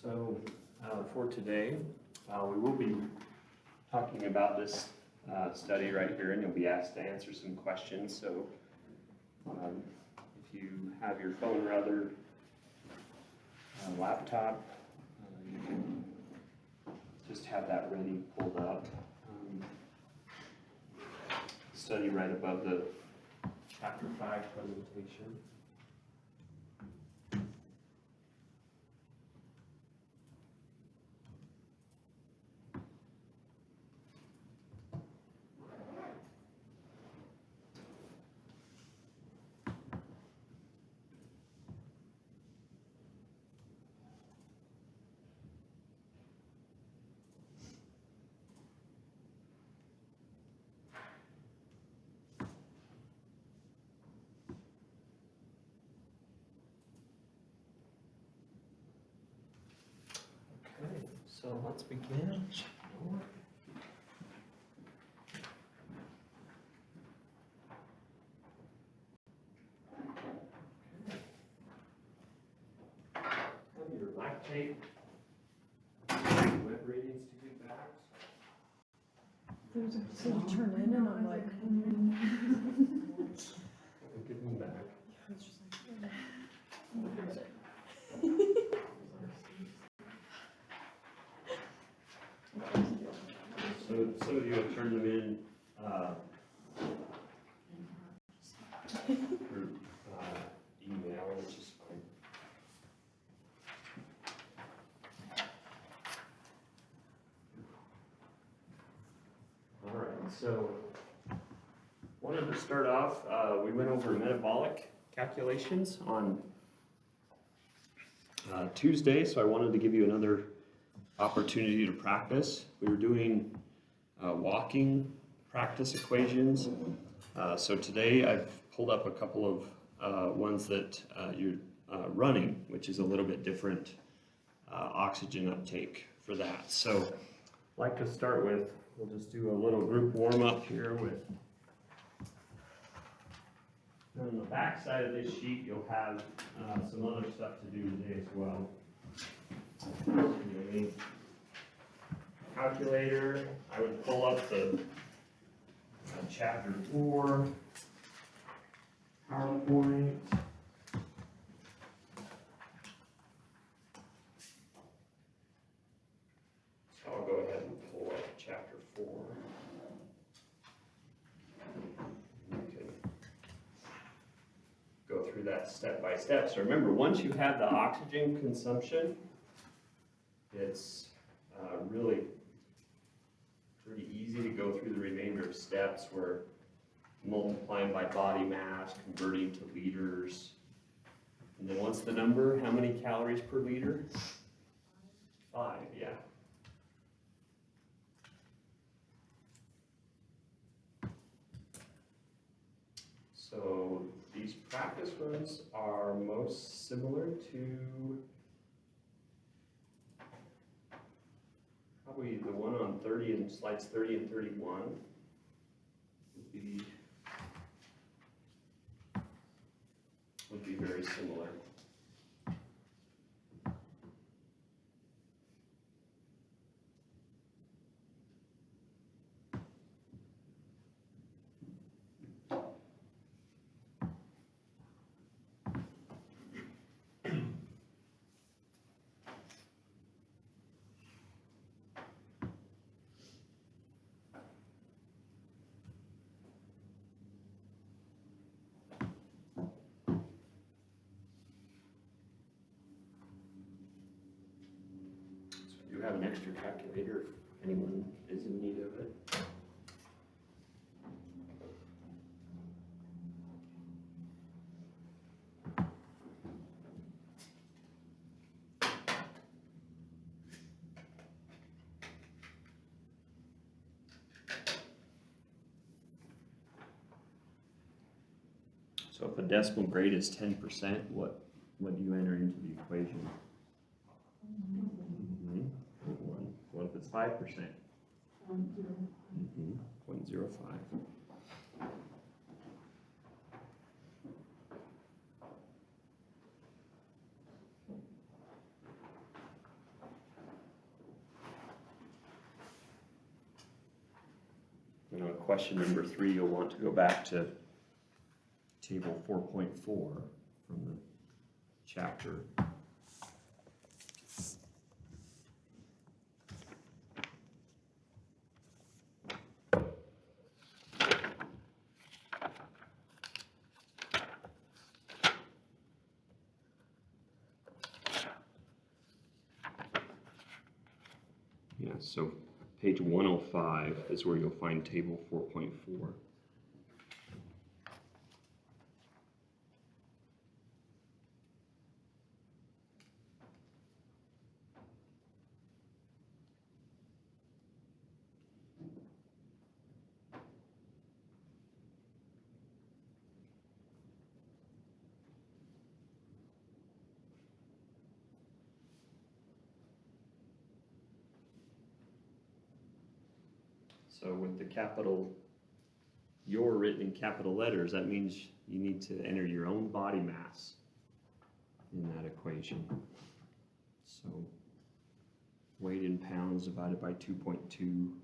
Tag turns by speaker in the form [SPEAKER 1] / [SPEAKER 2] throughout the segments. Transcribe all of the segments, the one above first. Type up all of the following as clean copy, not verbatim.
[SPEAKER 1] So for today, we will be talking about this study right here, and you'll be asked to answer some questions. So if you have your phone or other laptop, you can just have that ready, pulled up. Study right above the Chapter 5 presentation. Okay, so let's begin. Have your lactate web ratings to get back.
[SPEAKER 2] There's a thing to turn in, and I'm like,
[SPEAKER 1] Give them back.
[SPEAKER 2] it's just like, what is it?
[SPEAKER 1] So some of you have turned them in through email, which is fine. All right, so wanted to start off, we went over metabolic calculations on Tuesday, so I wanted to give you another opportunity to practice. We were doing walking practice equations. So today I've pulled up a couple of ones that you're running, which is a little bit different oxygen uptake for that. So I'd like to start with, we'll just do a little group warm up here with, on the back side of this sheet you'll have some other stuff to do today as well. Calculator, I would pull up the chapter 4 PowerPoint. So I'll go ahead and pull up chapter 4. You can go through that step by step. So remember, once you have the oxygen consumption, it's really pretty easy to go through the remainder of steps. We're multiplying by body mass, converting to liters. And then what's the number? How many calories per liter? 5, yeah. So these practice runs are most similar to probably the one on 30 and slides 30 and 31 would be very similar. You have an extra calculator if anyone is in need of it. So if a decimal grade is 10%, what do you enter into the equation? What if it's 5%? 0.05. question number 3, you'll want to go back to table 4.4 from the chapter. Yeah, so page 105 is where you'll find table 4.4. So with the capital, "your" written in capital letters, that means you need to enter your own body mass in that equation. So weight in pounds divided by 2.2.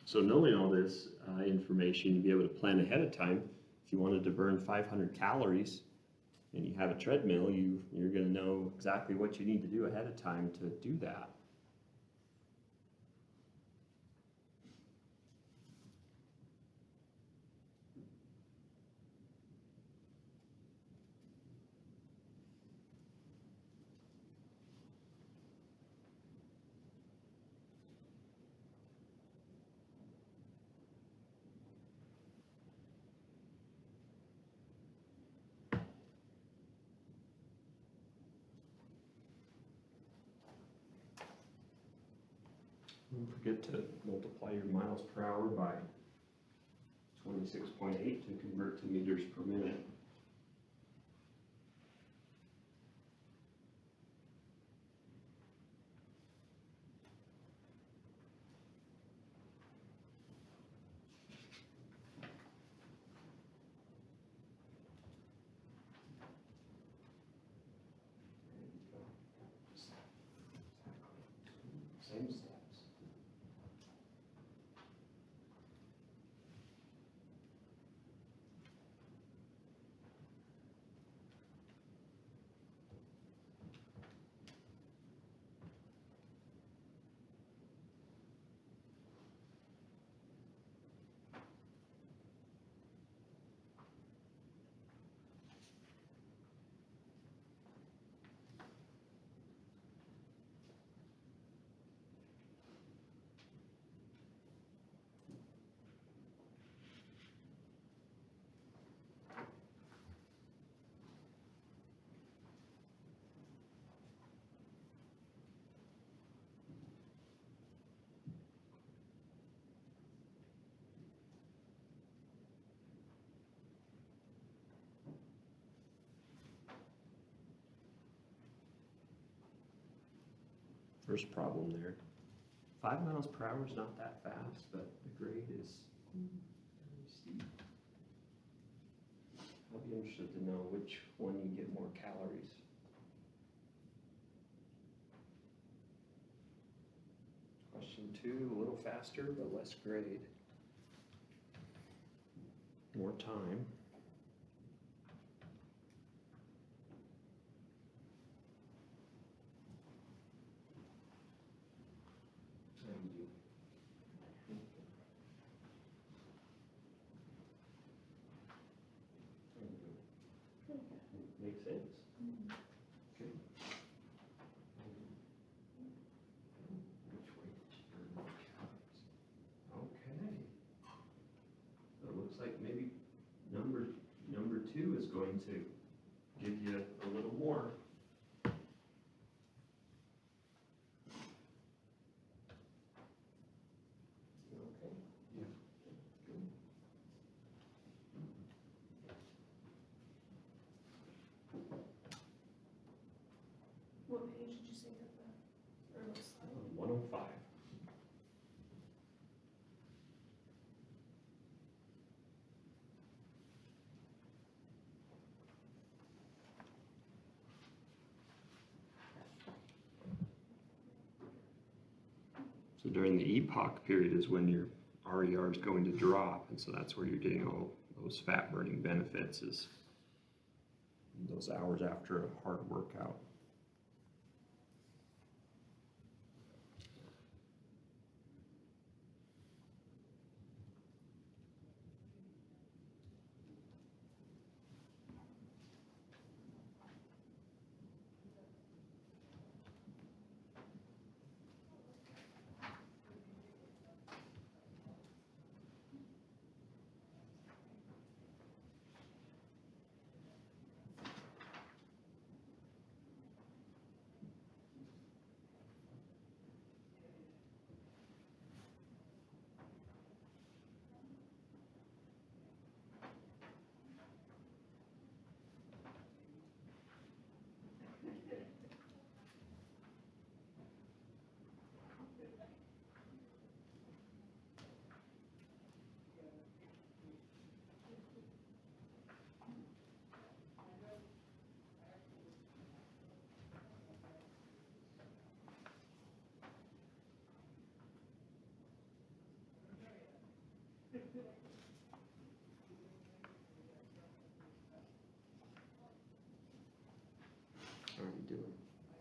[SPEAKER 1] So knowing all this information, you'll be able to plan ahead of time. If you wanted to burn 500 calories, and you have a treadmill, you're going to know exactly what you need to do ahead of time to do that. Don't forget to multiply your miles per hour by 26.8 to convert to meters per minute. Same steps. First problem there. 5 miles per hour is not that fast, but the grade is very steep. I'll be interested to know which one you get more calories. Question 2, a little faster, but less grade. More time. Makes sense. Okay. Which way did you burn more calories? Okay. So it looks like maybe number 2 is going to give you a little more. Okay. Yeah. Good.
[SPEAKER 2] What page did you say that or what slide?
[SPEAKER 1] 105. during the epoch period is when your RER is going to drop, and so that's where you're getting all those fat burning benefits, is those hours after a hard workout. How are you doing?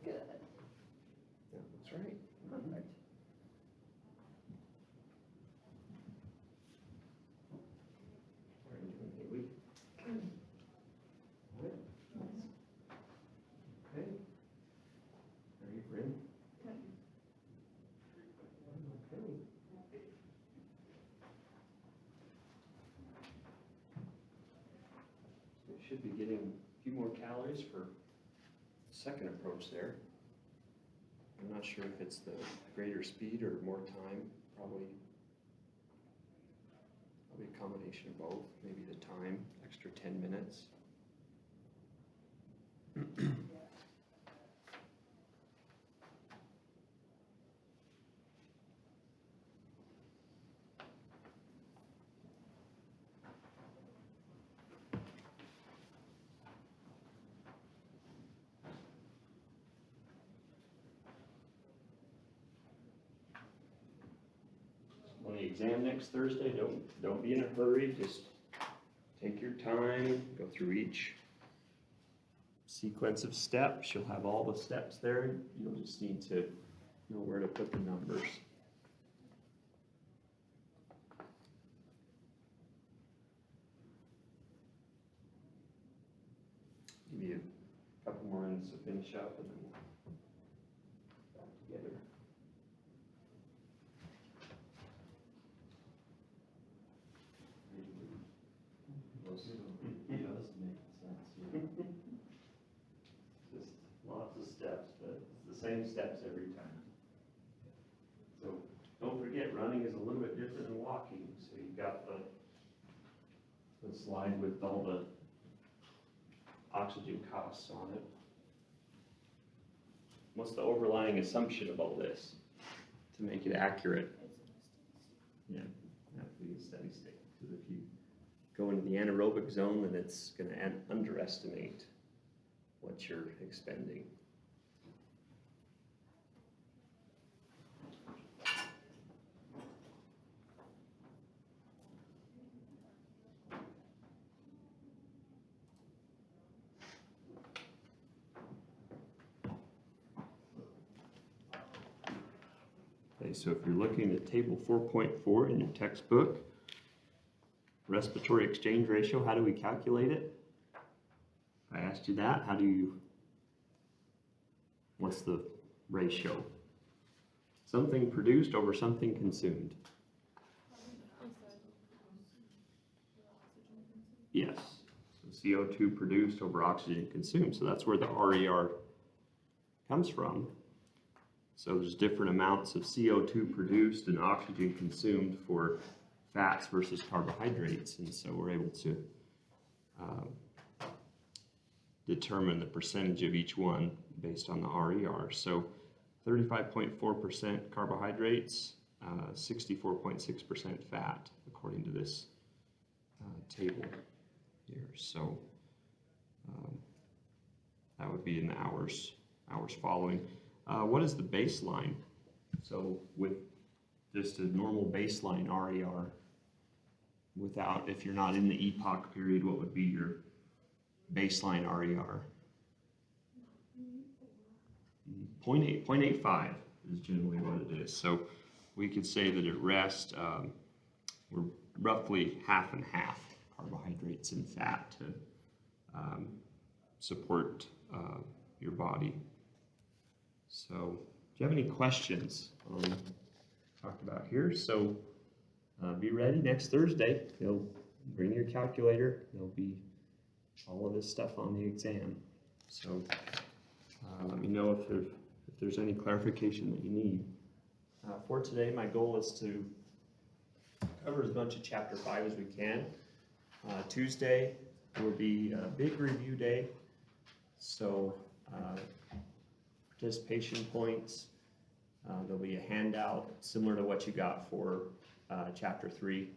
[SPEAKER 2] Good.
[SPEAKER 1] Yeah, that's right.
[SPEAKER 2] Perfect.
[SPEAKER 1] How are you doing, Haley? Good. Okay. How are you, Bryn?
[SPEAKER 2] Good.
[SPEAKER 1] Okay. So you should be getting a few more calories for second approach there. I'm not sure if it's the greater speed or more time, probably a combination of both, maybe the time, extra 10 minutes. On the exam next Thursday, don't be in a hurry, just take your time, go through each sequence of steps. You'll have all the steps there. You'll just need to know where to put the numbers. Give you a couple more minutes to finish up and then we'll back together.
[SPEAKER 3] He does make sense, yeah.
[SPEAKER 1] Just lots of steps, but it's the same steps every time. So don't forget, running is a little bit different than walking. So you've got the slide with all the oxygen costs on it. What's the overlying assumption of all this to make it accurate? Yeah, have to be a steady state. Because if you go into the anaerobic zone, then it's going to underestimate what you're expending. Okay, so if you're looking at table 4.4 in your textbook, respiratory exchange ratio, how do we calculate it? If I asked you that, what's the ratio? Something produced over something consumed. Yes, so CO2 produced over oxygen consumed, so that's where the RER comes from. So there's different amounts of CO2 produced and oxygen consumed for fats versus carbohydrates, and so we're able to determine the percentage of each one based on the RER. So 35.4% carbohydrates, 64.6% fat, according to this table here. So that would be in the hours following. What is the baseline? So with just a normal baseline RER without, if you're not in the epoch period, what would be your baseline RER? 0.85 is generally what it is. So we could say that at rest, we're roughly half and half carbohydrates and fat to support your body. So, do you have any questions on what we talked about here? So, be ready next Thursday. You'll bring your calculator. There'll be all of this stuff on the exam. So, let me know if there's any clarification that you need. For today, my goal is to cover as much of Chapter 5 as we can. Tuesday will be a big review day. So, participation points. There'll be a handout similar to what you got for Chapter 3.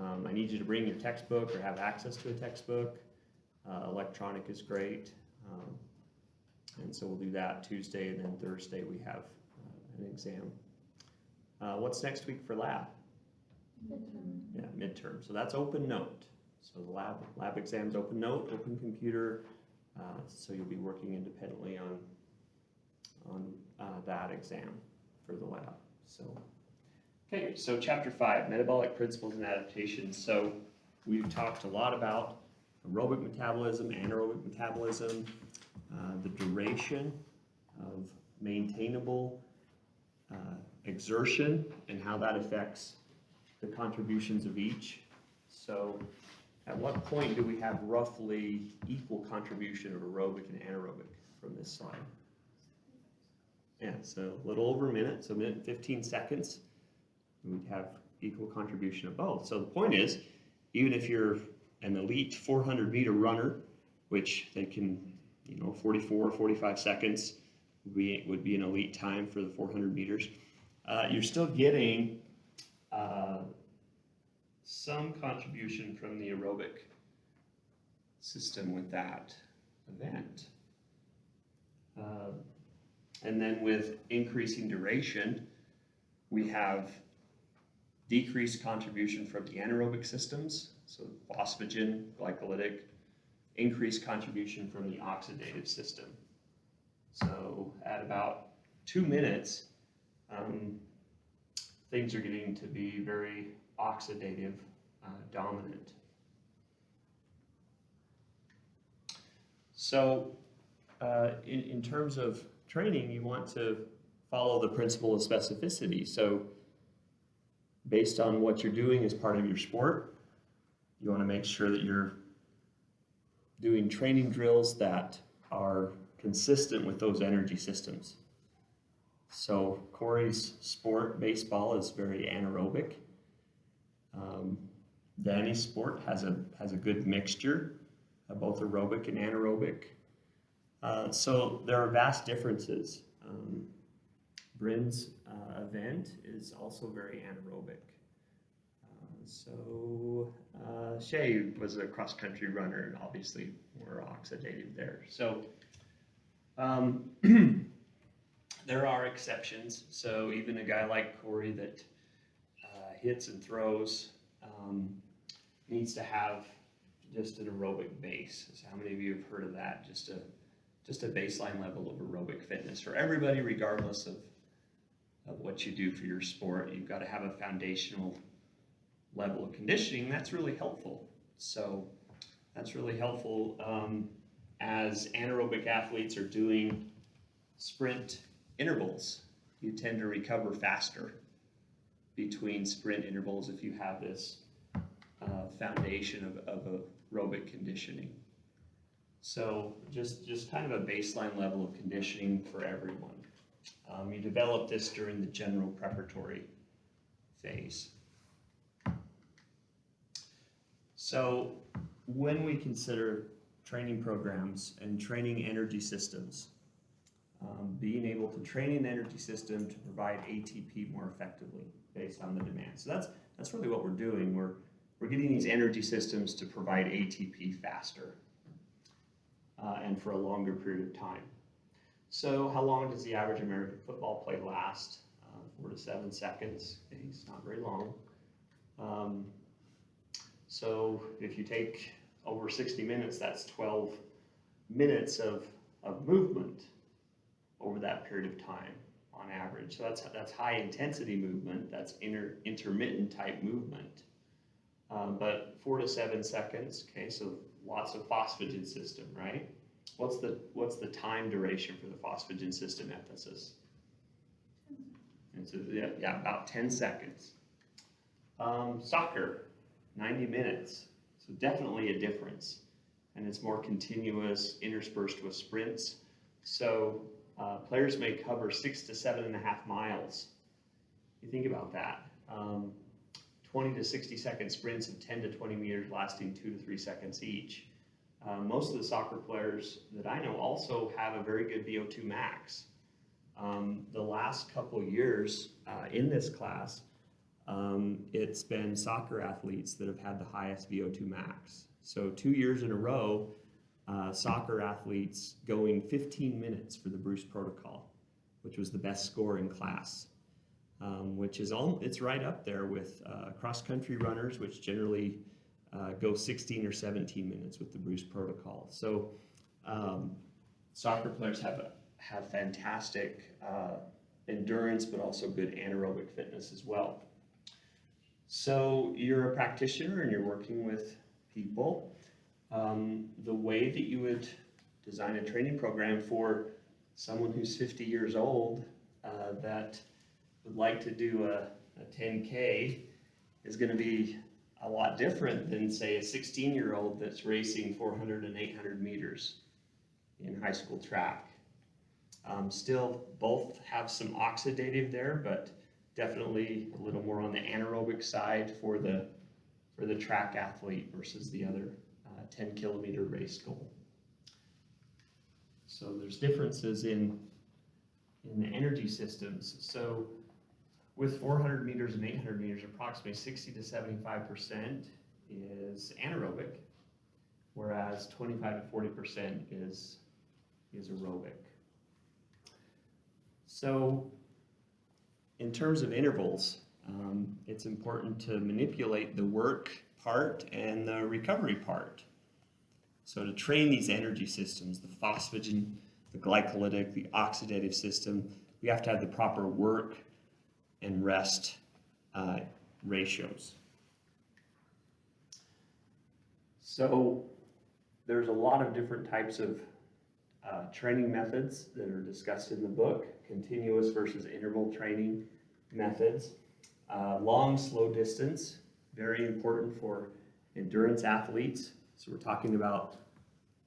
[SPEAKER 1] I need you to bring your textbook or have access to a textbook. Electronic is great. And so we'll do that Tuesday, and then Thursday we have an exam. What's next week for lab?
[SPEAKER 2] Midterm.
[SPEAKER 1] Yeah, midterm. So that's open note. So the lab exam's open note, open computer. So you'll be working independently on that exam for the lab. So, okay, so Chapter 5, Metabolic Principles and Adaptations. So we've talked a lot about aerobic metabolism, anaerobic metabolism, the duration of maintainable exertion and how that affects the contributions of each. So at what point do we have roughly equal contribution of aerobic and anaerobic from this slide? Yeah, so a little over a minute, so a minute and 15 seconds, we'd have equal contribution of both. So the point is, even if you're an elite 400-meter runner, which they can, 44, 45 seconds would be an elite time for the 400 meters, you're still getting some contribution from the aerobic system with that event. And then with increasing duration, we have decreased contribution from the anaerobic systems, so phosphagen, glycolytic, increased contribution from the oxidative system. So at about 2 minutes, things are getting to be very oxidative dominant. So in terms of training, you want to follow the principle of specificity. So based on what you're doing as part of your sport, you want to make sure that you're doing training drills that are consistent with those energy systems. So Corey's sport, baseball, is very anaerobic. Danny's sport has a good mixture of both aerobic and anaerobic. So there are vast differences. Bryn's event is also very anaerobic. Shay was a cross-country runner and obviously more oxidative there. So there are exceptions. So even a guy like Corey that hits and throws needs to have just an aerobic base. So how many of you have heard of that? Just a baseline level of aerobic fitness for everybody, regardless of what you do for your sport. You've got to have a foundational level of conditioning. That's really helpful. So that's really helpful as anaerobic athletes are doing sprint intervals. You tend to recover faster between sprint intervals if you have this foundation of aerobic conditioning. So just kind of a baseline level of conditioning for everyone. You develop this during the general preparatory phase. So when we consider training programs and training energy systems, being able to train an energy system to provide ATP more effectively based on the demand. So that's really what we're doing. We're getting these energy systems to provide ATP faster and for a longer period of time. So how long does the average American football play last? 4 to 7 seconds. Okay, it's not very long. So if you take over 60 minutes, that's 12 minutes of movement over that period of time on average. So that's high intensity movement, that's intermittent type movement. But 4 to 7 seconds, okay, so lots of phosphagen system, right? What's the time duration for the phosphagen system emphasis? It's about 10 seconds. Soccer, 90 minutes. So definitely a difference. And it's more continuous, interspersed with sprints. So players may cover 6 to 7.5 miles. You think about that. 20 to 60 second sprints of 10 to 20 meters lasting 2 to 3 seconds each. Most of the soccer players that I know also have a very good VO2 max. The last couple years in this class, it's been soccer athletes that have had the highest VO2 max. So 2 years in a row, soccer athletes going 15 minutes for the Bruce protocol, which was the best score in class, which is it's right up there with cross-country runners, which generally go 16 or 17 minutes with the Bruce protocol. So soccer players have fantastic endurance, but also good anaerobic fitness as well. So you're a practitioner and you're working with people. The way that you would design a training program for someone who's 50 years old that would like to do a 10K is going to be a lot different than, say, a 16-year-old that's racing 400 and 800 meters in high school track. Still, both have some oxidative there, but definitely a little more on the anaerobic side for the track athlete versus the other 10-kilometer race goal. So there's differences in the energy systems. So with 400 meters and 800 meters, approximately 60 to 75% is anaerobic, whereas 25 to 40% is aerobic. So in terms of intervals, it's important to manipulate the work part and the recovery part. So to train these energy systems, the phosphagen, the glycolytic, the oxidative system, we have to have the proper work and rest ratios. So there's a lot of different types of training methods that are discussed in the book, continuous versus interval training methods. Long, slow distance, very important for endurance athletes. So we're talking about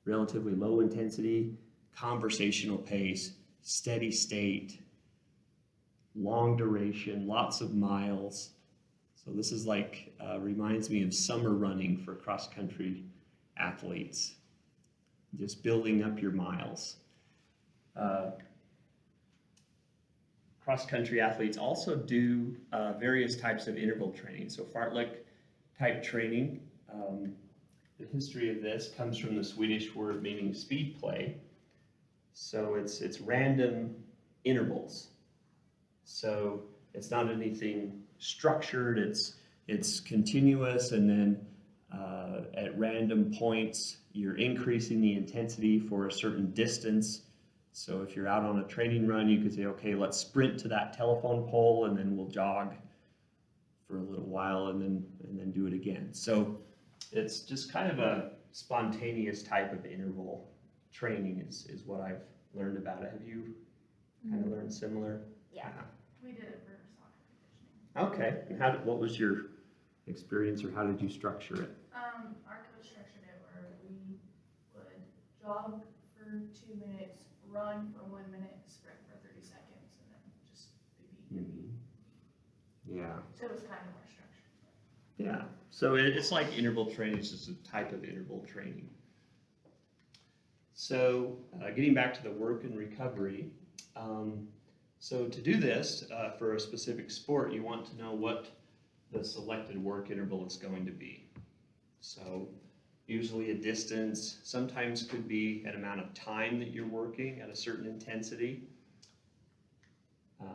[SPEAKER 1] relatively low intensity, conversational pace, steady state, long duration, lots of miles. So this is like, reminds me of summer running for cross-country athletes, just building up your miles. Cross-country athletes also do various types of interval training. So fartlek type training, the history of this comes from the Swedish word meaning speed play. So it's random intervals. So it's not anything structured, it's continuous, and then at random points you're increasing the intensity for a certain distance. So if you're out on a training run, you could say, okay, let's sprint to that telephone pole and then we'll jog for a little while and then do it again. So it's just kind of a spontaneous type of interval training is what I've learned about it. Have you kind of learned similar?
[SPEAKER 2] Yeah, we did it for soccer conditioning.
[SPEAKER 1] Okay, and what was your experience, or how did you structure it?
[SPEAKER 2] Our coach structured it where we would jog for 2 minutes, run for 1 minute, sprint for 30 seconds, and then just repeat.
[SPEAKER 1] Yeah.
[SPEAKER 2] So it was kind of more structured.
[SPEAKER 1] Yeah, so it's like interval training, it's just a type of interval training. So getting back to the work and recovery, so to do this for a specific sport, you want to know what the selected work interval is going to be. So usually a distance, sometimes could be an amount of time that you're working at a certain intensity.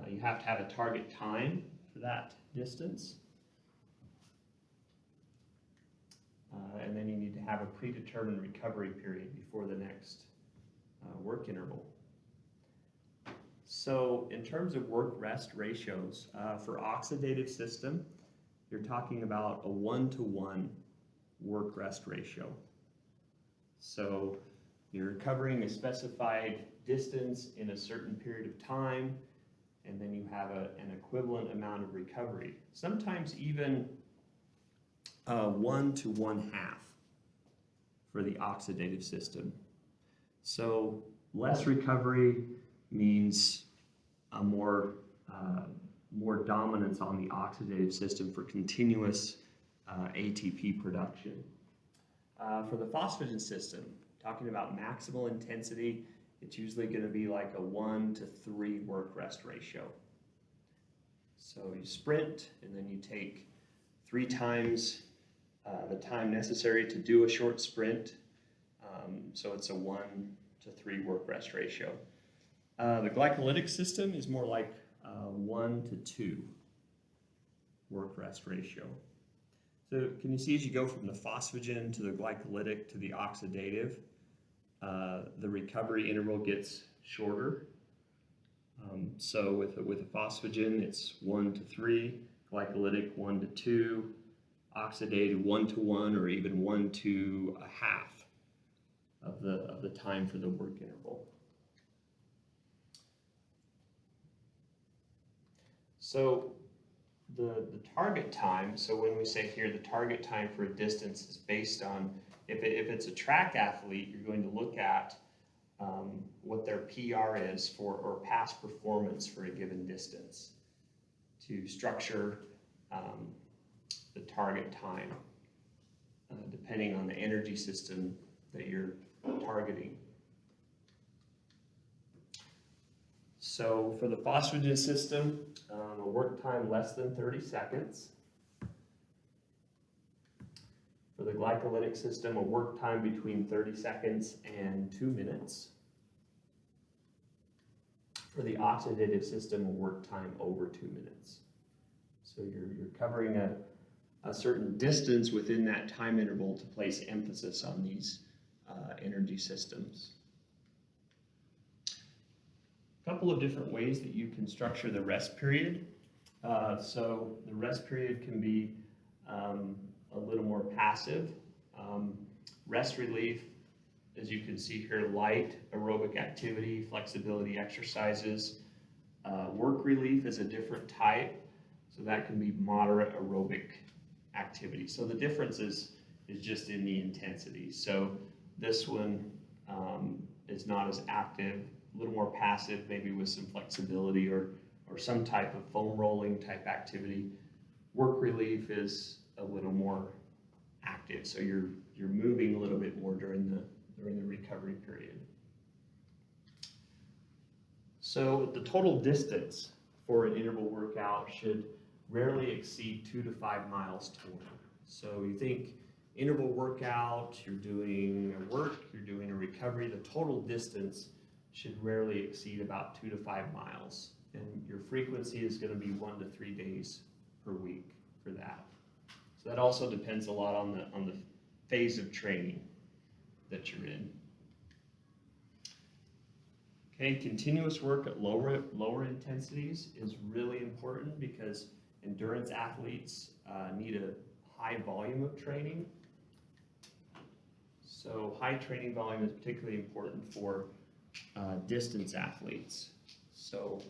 [SPEAKER 1] You have to have a target time for that distance. And then you need to have a predetermined recovery period before the next work interval. So in terms of work-rest ratios, for oxidative system, you're talking about a 1-to-1 work-rest ratio. So you're covering a specified distance in a certain period of time, and then you have an equivalent amount of recovery. Sometimes even 1 to 1/2 for the oxidative system. So less recovery means a more dominance on the oxidative system for continuous ATP production. For the phosphagen system, talking about maximal intensity, it's usually going to be like a 1-to-3 work-rest ratio. So you sprint, and then you take 3 times the time necessary to do a short sprint. So it's a 1-to-3 work-rest ratio. The glycolytic system is more like 1-to-2 work-rest ratio. So can you see as you go from the phosphagen to the glycolytic to the oxidative, the recovery interval gets shorter. So with a phosphagen, it's 1-to-3, glycolytic 1-to-2, oxidative 1-to-1, or even 1-to-1/2 of the time for the work interval. So the target time, so when we say here the target time for a distance is based on, if it's a track athlete, you're going to look at what their PR is for, or past performance for a given distance, to structure the target time depending on the energy system that you're targeting. So for the phosphagen system, a work time less than 30 seconds. For the glycolytic system, a work time between 30 seconds and 2 minutes. For the oxidative system, a work time over 2 minutes. So you're covering a certain distance within that time interval to place emphasis on these energy systems. A couple of different ways that you can structure the rest period. So the rest period can be a little more passive. Rest relief, as you can see here, light aerobic activity, flexibility exercises. Work relief is a different type, so that can be moderate aerobic activity. So the difference is just in the intensity. So this one is not as active, a little more passive, maybe with some flexibility or some type of foam rolling type activity. Work relief is a little more active, so you're moving a little bit more during the recovery period. So the total distance for an interval workout should rarely exceed 2 to 5 miles total. So you think interval workout, you're doing a work, you're doing a recovery, the total distance should rarely exceed about 2 to 5 miles. And your frequency is going to be 1 to 3 days per week for that. So that also depends a lot on the phase of training that you're in. Okay, continuous work at lower intensities is really important because endurance athletes need a high volume of training. So high training volume is particularly important for distance athletes. So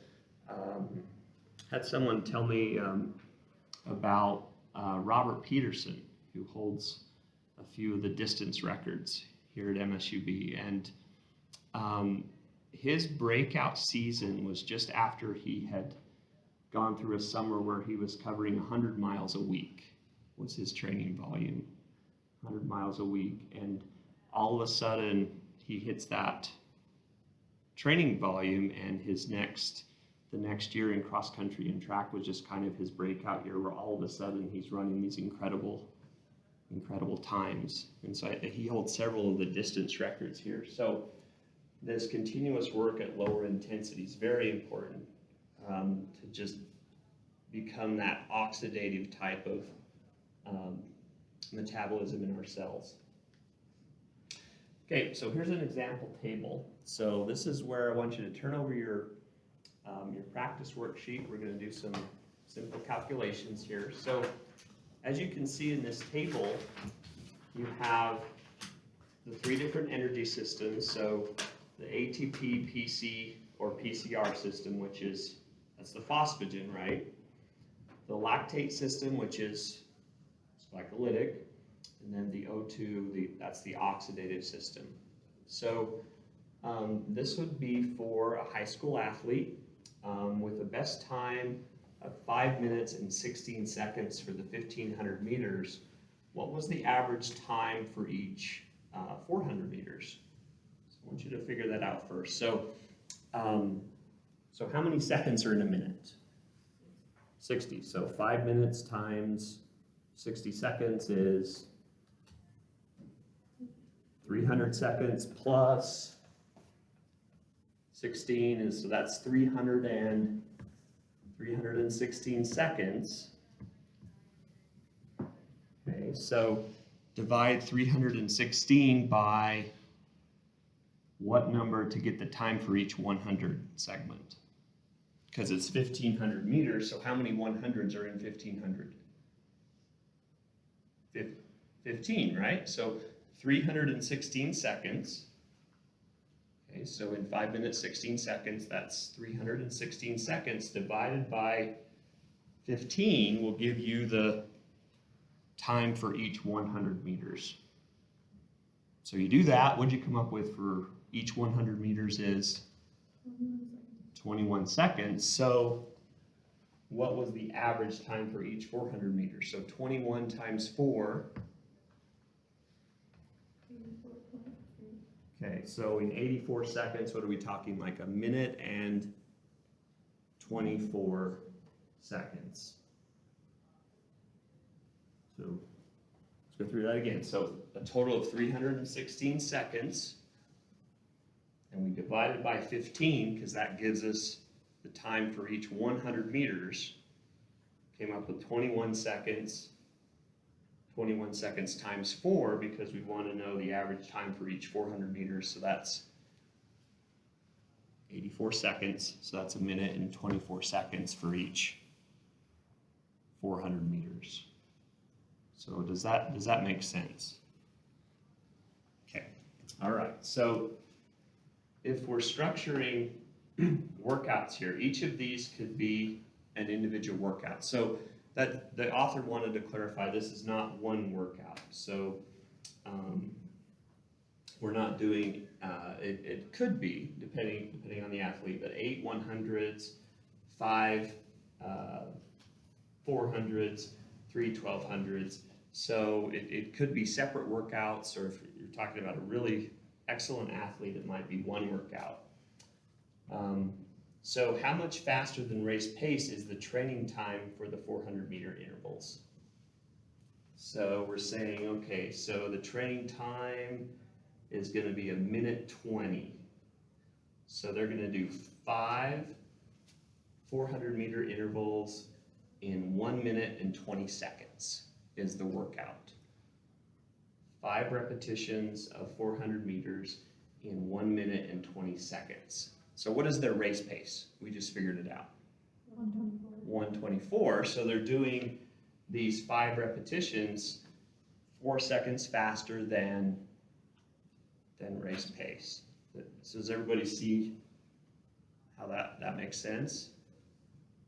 [SPEAKER 1] had someone tell me about Robert Peterson, who holds a few of the distance records here at MSUB, and his breakout season was just after he had gone through a summer where he was covering 100 miles a week was his training volume, 100 miles a week, and all of a sudden he hits that training volume, and the next year in cross country and track was just kind of his breakout year, where all of a sudden he's running these incredible times. And so he holds several of the distance records here. So this continuous work at lower intensity is very important to just become that oxidative type of metabolism in our cells. Okay, so here's an example table. So this is where I want you to turn over your practice worksheet. We're going to do some simple calculations here. So as you can see in this table, you have the three different energy systems. So the ATP, PC, or PCR system, that's the phosphagen, right? The lactate system, which is glycolytic, and then the O2, that's the oxidative system. So this would be for a high school athlete with a best time of 5 minutes and 16 seconds for the 1500 meters. What was the average time for each 400 meters? So I want you to figure that out first. So how many seconds are in a minute? 60. So 5 minutes times 60 seconds is 300 seconds plus 16 so that's 316 seconds. Okay, so divide 316 by what number to get the time for each 100 segment? Because it's 1500 meters, so how many 100s are in 1500? 15, right? So 316 seconds. Okay, so in 5 minutes, 16 seconds, that's 316 seconds divided by 15 will give you the time for each 100 meters. So you do that, what'd you come up with for each 100 meters is 21 seconds. So what was the average time for each 400 meters? So 21 times 4. Okay, so in 84 seconds, what are we talking, like a minute and 24 seconds. So let's go through that again. So a total of 316 seconds, and we divide it by 15 because that gives us the time for each 100 meters. Came up with 21 seconds. 21 seconds times 4 because we want to know the average time for each 400 meters, so that's 84 seconds, so that's a minute and 24 seconds for each 400 meters. So does that make sense? Okay, all right, so if we're structuring workouts here, each of these could be an individual workout. So that the author wanted to clarify, this is not one workout. So we're not doing, it could be, depending on the athlete, but 8 100s, 5 400s, 3 1200s. So it could be separate workouts, or if you're talking about a really excellent athlete, it might be one workout. So how much faster than race pace is the training time for the 400-meter intervals? So we're saying, okay, so the training time is going to be a minute 20. So they're going to do 5 400-meter intervals in 1 minute and 20 seconds is the workout. 5 repetitions of 400 meters in 1 minute and 20 seconds. So what is their race pace? We just figured it out. 124. So they're doing these 5 repetitions 4 seconds faster than race pace. So does everybody see how that makes sense?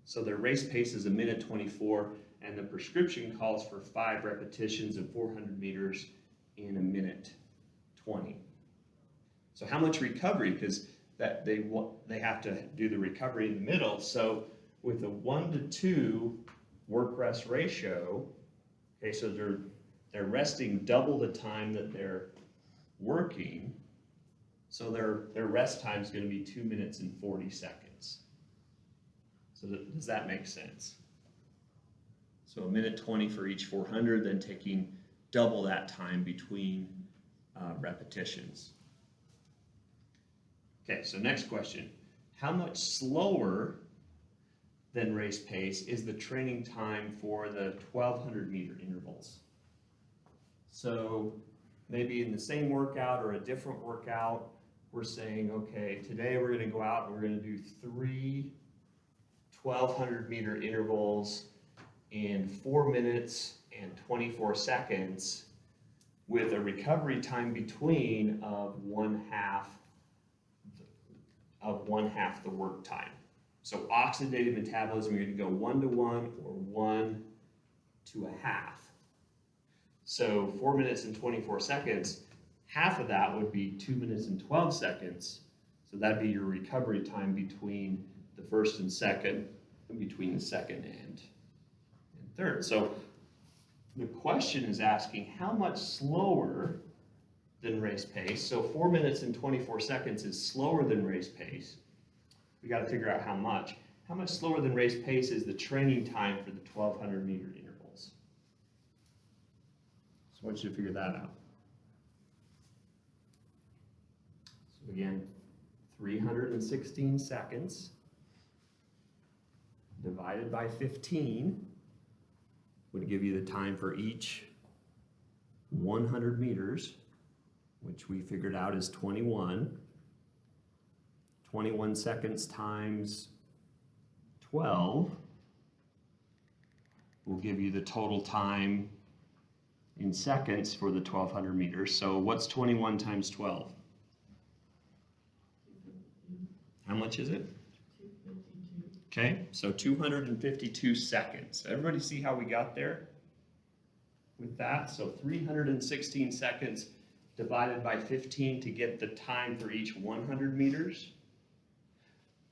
[SPEAKER 1] So their race pace is a minute 24, and the prescription calls for 5 repetitions of 400 meters in a minute 20. So how much recovery? Because that they have to do the recovery in the middle. So with a 1-to-2 work-rest ratio, okay, so they're resting double the time that they're working. So their rest time is going to be 2 minutes and 40 seconds. So does that make sense? So a minute 20 for each 400, then taking double that time between repetitions. Okay, so next question. How much slower than race pace is the training time for the 1200 meter intervals. So maybe in the same workout or a different workout, we're saying, okay, today we're gonna go out and we're gonna do 3 1200 meter intervals in 4 minutes and 24 seconds with a recovery time between of one half the work time. So oxidative metabolism, you're gonna go 1 to 1 or 1 to a half. So 4 minutes and 24 seconds, half of that would be 2 minutes and 12 seconds. So that'd be your recovery time between the first and second, and between the second and third. So the question is asking how much slower than race pace. So 4 minutes and 24 seconds is slower than race pace. We got to figure out how much. How much slower than race pace is the training time for the 1200 meter intervals? So I want you to figure that out. So again, 316 seconds divided by 15 would give you the time for each 100 meters, which we figured out is 21. 21 seconds times 12 will give you the total time in seconds for the 1200 meters. So what's 21 times 12? How much is it?
[SPEAKER 3] 252.
[SPEAKER 1] Okay, so 252 seconds. Everybody see how we got there with that? So 316 seconds divided by 15 to get the time for each 100 meters.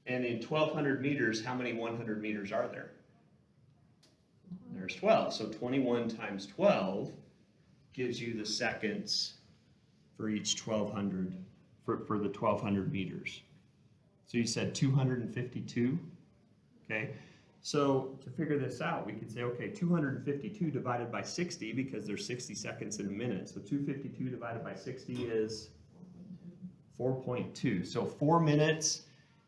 [SPEAKER 1] And in 1200 meters, how many 100 meters are there? There's 12. So 21 times 12 gives you the seconds for each 1200, for the 1200 meters. So you said 252, okay? So to figure this out, we could say, okay, 252 divided by 60, because there's 60 seconds in a minute. So 252 divided by 60 is 4.2. So 4 minutes,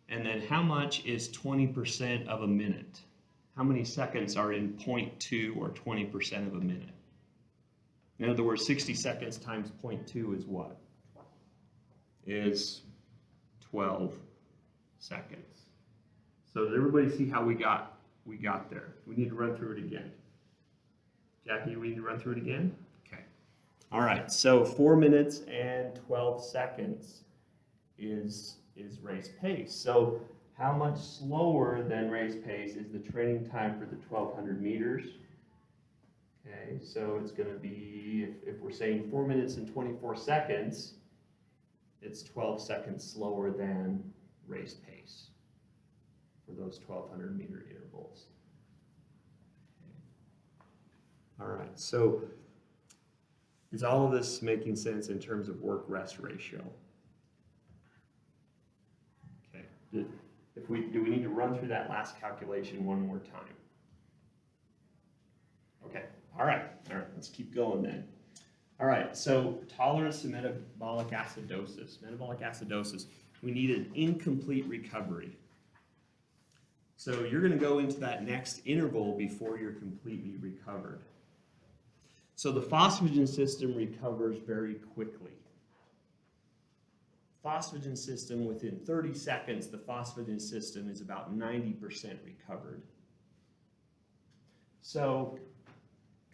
[SPEAKER 1] and then how much is 20% of a minute? How many seconds are in 0.2 or 20% of a minute? In other words, 60 seconds times 0.2 is what? Is 12 seconds. So did everybody see how we got there? We need to run through it again. Jackie, we need to run through it again? Okay. All right, so 4 minutes and 12 seconds is race pace. So how much slower than race pace is the training time for the 1200 meters? Okay, so it's going to be, if we're saying 4 minutes and 24 seconds, it's 12 seconds slower than race pace for those 1200 meter intervals. Okay. All right, so is all of this making sense in terms of work-rest ratio? Okay, do we need to run through that last calculation one more time? Okay, all right, let's keep going then. All right, so tolerance to metabolic acidosis. Metabolic acidosis, we need an incomplete recovery. So you're going to go into that next interval before you're completely recovered. So the phosphagen system recovers very quickly. Phosphagen system, within 30 seconds, the phosphagen system is about 90% recovered. So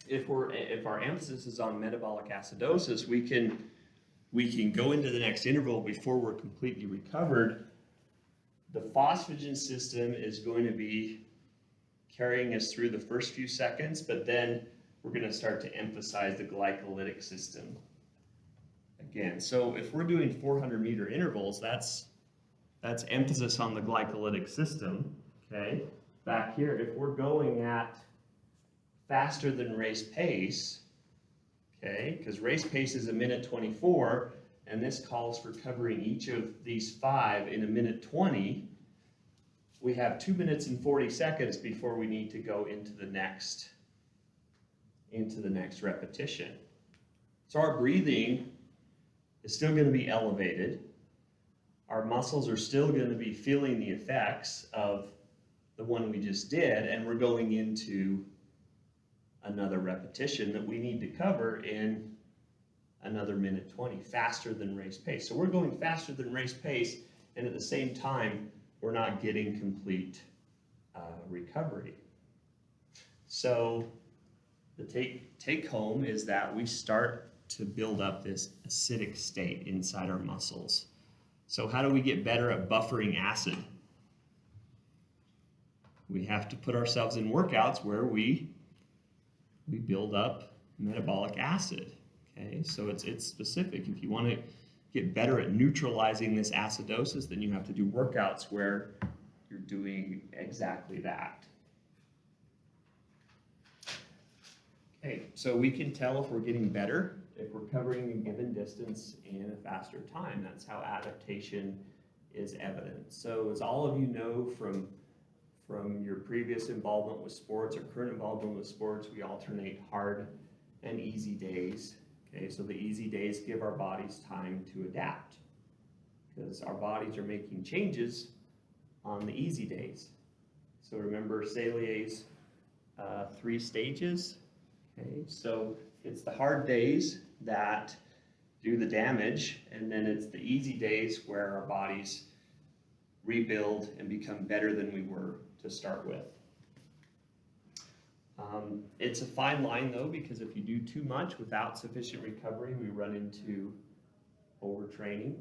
[SPEAKER 1] if our emphasis is on metabolic acidosis, we can go into the next interval before we're completely recovered. The phosphagen system is going to be carrying us through the first few seconds, but then we're going to start to emphasize the glycolytic system again. So if we're doing 400 meter intervals, that's emphasis on the glycolytic system, okay? Back here, if we're going at faster than race pace, okay, because race pace is a minute 24, and this calls for covering each of these 5 in a minute 20, we have 2 minutes and 40 seconds before we need to go into the next repetition. So our breathing is still going to be elevated. Our muscles are still going to be feeling the effects of the one we just did, and we're going into another repetition that we need to cover in another minute 20, faster than race pace. So we're going faster than race pace, and at the same time, we're not getting complete recovery. So the take home is that we start to build up this acidic state inside our muscles. So how do we get better at buffering acid? We have to put ourselves in workouts where we build up metabolic acid. Okay, so it's specific. If you want to get better at neutralizing this acidosis, then you have to do workouts where you're doing exactly that. Okay, so we can tell if we're getting better if we're covering a given distance in a faster time. That's how adaptation is evident. So as all of you know from your previous involvement with sports or current involvement with sports, we alternate hard and easy days. Okay, so the easy days give our bodies time to adapt because our bodies are making changes on the easy days. So remember Salier's 3 stages? Okay, so it's the hard days that do the damage, and then it's the easy days where our bodies rebuild and become better than we were to start with. It's a fine line though, because if you do too much without sufficient recovery, we run into overtraining.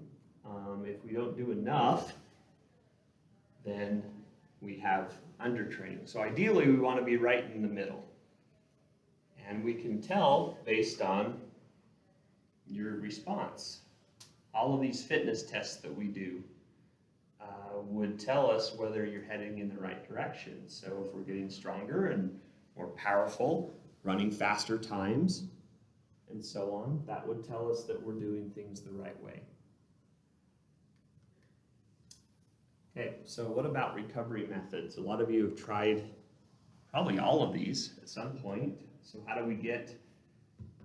[SPEAKER 1] If we don't do enough, then we have undertraining. So ideally we want to be right in the middle. And we can tell based on your response. All of these fitness tests that we do would tell us whether you're heading in the right direction. So if we're getting stronger and more powerful, running faster times, and so on, that would tell us that we're doing things the right way. Okay, so what about recovery methods? A lot of you have tried probably all of these at some point. So how do we get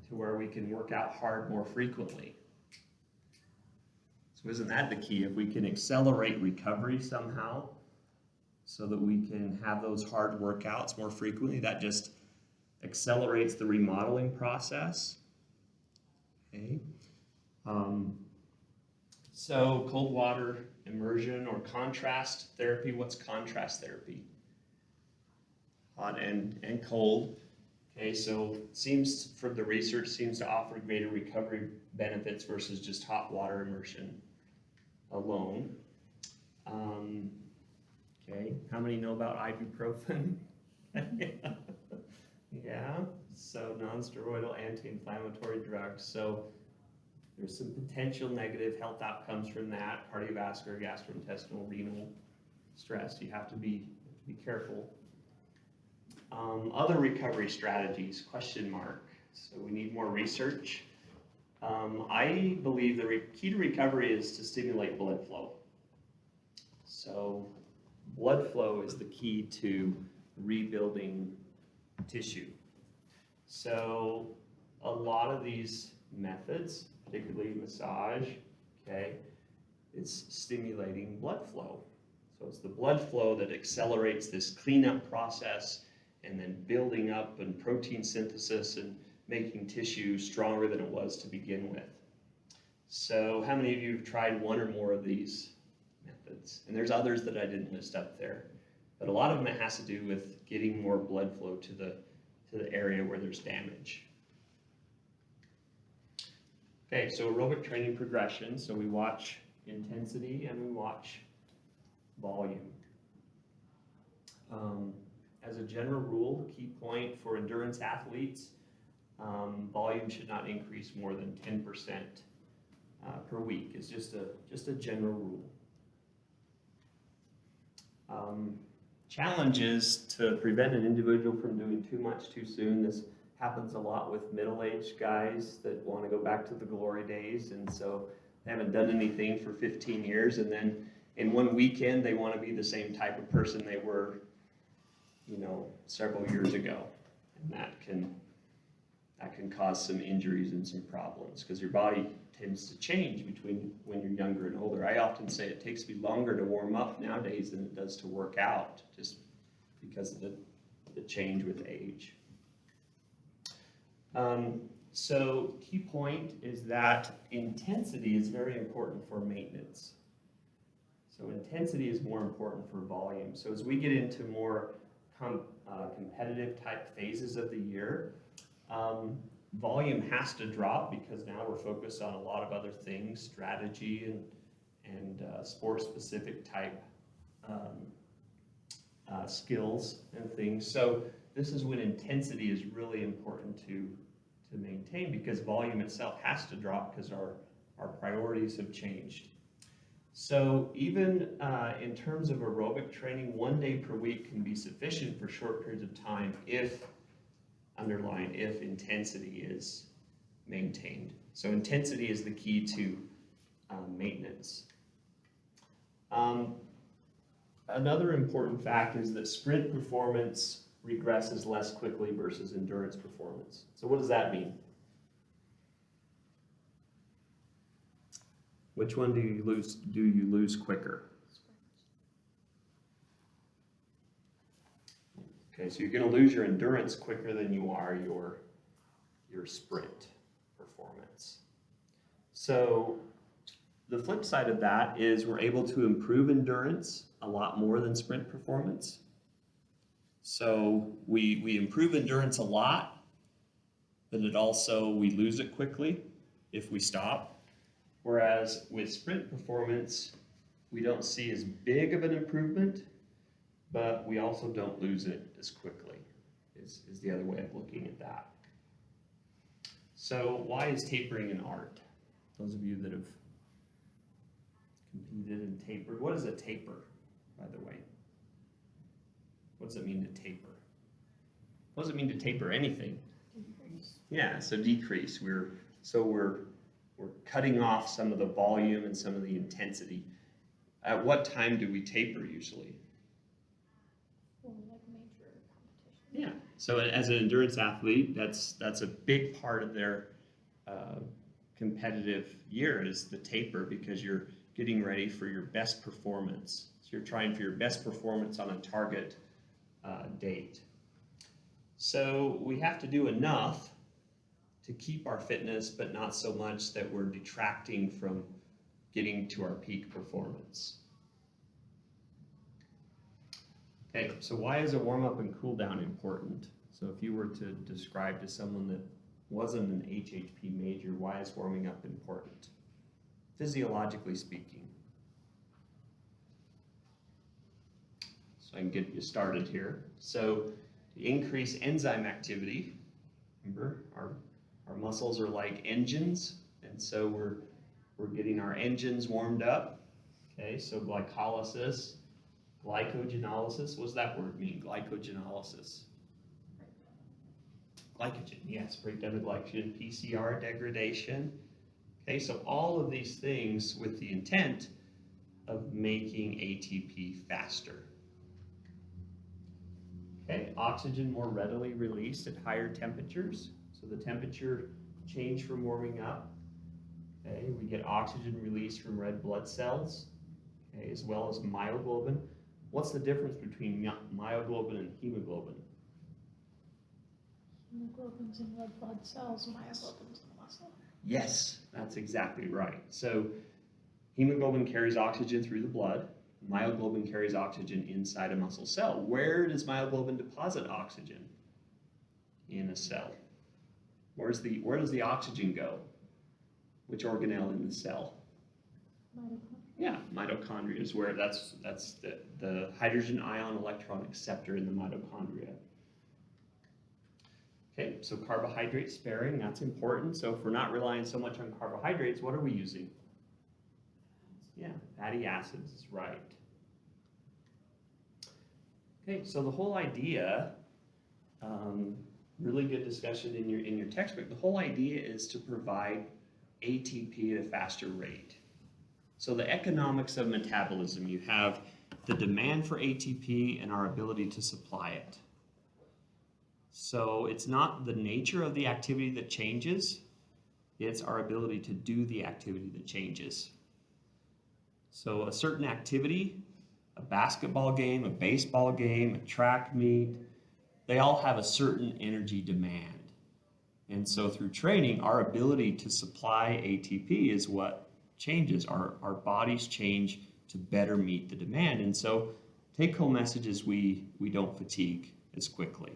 [SPEAKER 1] to where we can work out hard more frequently? So isn't that the key? If we can accelerate recovery somehow so that we can have those hard workouts more frequently, that just accelerates the remodeling process. Okay. So cold water immersion or contrast therapy. What's contrast therapy? Hot and cold. Okay, so seems from the research seems to offer greater recovery benefits versus just hot water immersion alone. Okay, how many know about ibuprofen? Yeah, so non-steroidal anti-inflammatory drugs. So there's some potential negative health outcomes from that: cardiovascular, gastrointestinal, renal stress. You have to be careful. Other recovery strategies, question mark. So we need more research. I believe the key to recovery is to stimulate blood flow. So blood flow is the key to rebuilding tissue. So a lot of these methods, particularly massage, okay, it's stimulating blood flow. So it's the blood flow that accelerates this cleanup process and then building up and protein synthesis and making tissue stronger than it was to begin with. So how many of you have tried one or more of these methods? And there's others that I didn't list up there, but a lot of them it has to do with getting more blood flow to the area where there's damage. Okay, so aerobic training progression. So we watch intensity and we watch volume. As a general rule, the key point for endurance athletes, volume should not increase more than 10% per week. It's just a general rule. Challenges to prevent an individual from doing too much too soon. This happens a lot with middle-aged guys that want to go back to the glory days, and so they haven't done anything for 15 years, and then in one weekend they want to be the same type of person they were, several years ago, and that can cause some injuries and some problems because your body tends to change between when you're younger and older. I often say it takes me longer to warm up nowadays than it does to work out, just because of the change with age. So key point is that intensity is very important for maintenance. So intensity is more important for volume. So as we get into more competitive type phases of the year, volume has to drop because now we're focused on a lot of other things, strategy and sport-specific type skills and things. So this is when intensity is really important to maintain, because volume itself has to drop because our priorities have changed. So even in terms of aerobic training, 1 day per week can be sufficient for short periods of time if intensity is maintained. So intensity is the key to maintenance. Another important fact is that sprint performance regresses less quickly versus endurance performance. So what does that mean? Which one do you lose quicker? Okay, so you're going to lose your endurance quicker than you are your sprint performance. So the flip side of that is we're able to improve endurance a lot more than sprint performance. So we improve endurance a lot, but we lose it quickly if we stop. Whereas with sprint performance, we don't see as big of an improvement, but we also don't lose it as quickly, is the other way of looking at that. So why is tapering an art? Those of you that have competed and tapered, what is a taper, by the way? What does it mean to taper? What does it mean to taper anything?
[SPEAKER 2] Decrease.
[SPEAKER 1] Yeah, so decrease. We're cutting off some of the volume and some of the intensity. At what time do we taper usually?
[SPEAKER 2] For like major competition.
[SPEAKER 1] Yeah. So as an endurance athlete, that's a big part of their competitive year is the taper, because you're getting ready for your best performance. So you're trying for your best performance on a target date. So we have to do enough to keep our fitness, but not so much that we're detracting from getting to our peak performance. Okay, so why is a warm-up and cool-down important? So if you were to describe to someone that wasn't an HHP major, why is warming up important? Physiologically speaking. So I can get you started here. So to increase enzyme activity, remember our muscles are like engines, and so we're getting our engines warmed up. Okay, so glycolysis, glycogenolysis, what does that word mean, glycogenolysis? Glycogen, yes, breakdown of glycogen, PCR degradation. Okay, so all of these things with the intent of making ATP faster. Okay, oxygen more readily released at higher temperatures. So the temperature change from warming up. Okay, we get oxygen released from red blood cells, okay, as well as myoglobin. What's the difference between myoglobin and hemoglobin?
[SPEAKER 2] Hemoglobin's in red blood cells, myoglobin's in the muscle.
[SPEAKER 1] Yes, that's exactly right. So hemoglobin carries oxygen through the blood. Myoglobin carries oxygen inside a muscle cell. Where does myoglobin deposit oxygen? In a cell. Where does the oxygen go? Which organelle in the cell?
[SPEAKER 2] Mitochondria.
[SPEAKER 1] Yeah, mitochondria is where that's the hydrogen ion electron acceptor in the mitochondria. Okay, so carbohydrate sparing, that's important. So if we're not relying so much on carbohydrates, what are we using? Yeah, fatty acids is right. Okay, so the whole idea, really good discussion in your textbook. The whole idea is to provide ATP at a faster rate. So the economics of metabolism, you have the demand for ATP and our ability to supply it. So it's not the nature of the activity that changes, it's our ability to do the activity that changes. So a certain activity a basketball game, a baseball game, a track meet, they all have a certain energy demand. And so through training, our ability to supply ATP is what changes. Our bodies change to better meet the demand. And so take home message is we don't fatigue as quickly.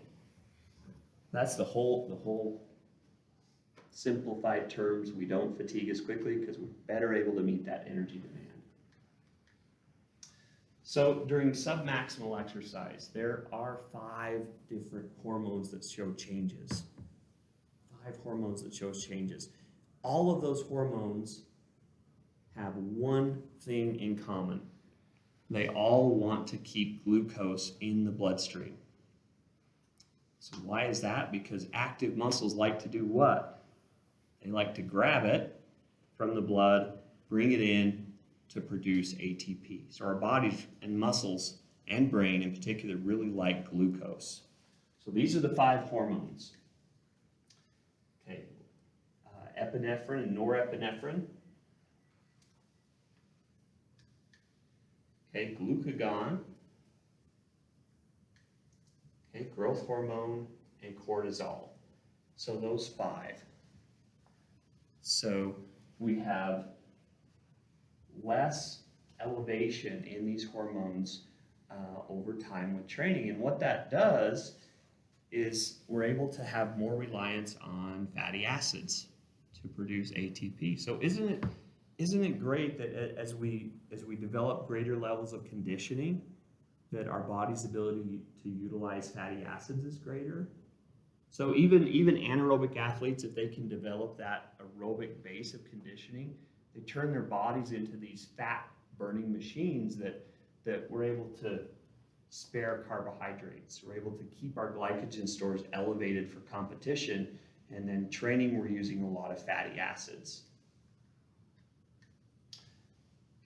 [SPEAKER 1] That's the whole simplified terms. We don't fatigue as quickly because we're better able to meet that energy demand. So during submaximal exercise, there are 5 different hormones that show changes. 5 hormones that show changes. All of those hormones have one thing in common. They all want to keep glucose in the bloodstream. So why is that? Because active muscles like to do what? They like to grab it from the blood, bring it in to produce ATP. So our bodies and muscles and brain in particular really like glucose. So these are the 5 hormones. Okay, epinephrine and norepinephrine. Okay, glucagon. Okay, growth hormone and cortisol. So those 5. So we have less elevation in these hormones over time with training. And what that does is we're able to have more reliance on fatty acids to produce ATP. So isn't it great that as we develop greater levels of conditioning, that our body's ability to utilize fatty acids is greater? So even anaerobic athletes, if they can develop that aerobic base of conditioning, they turn their bodies into these fat-burning machines that we're able to spare carbohydrates. We're able to keep our glycogen stores elevated for competition, and then training, we're using a lot of fatty acids.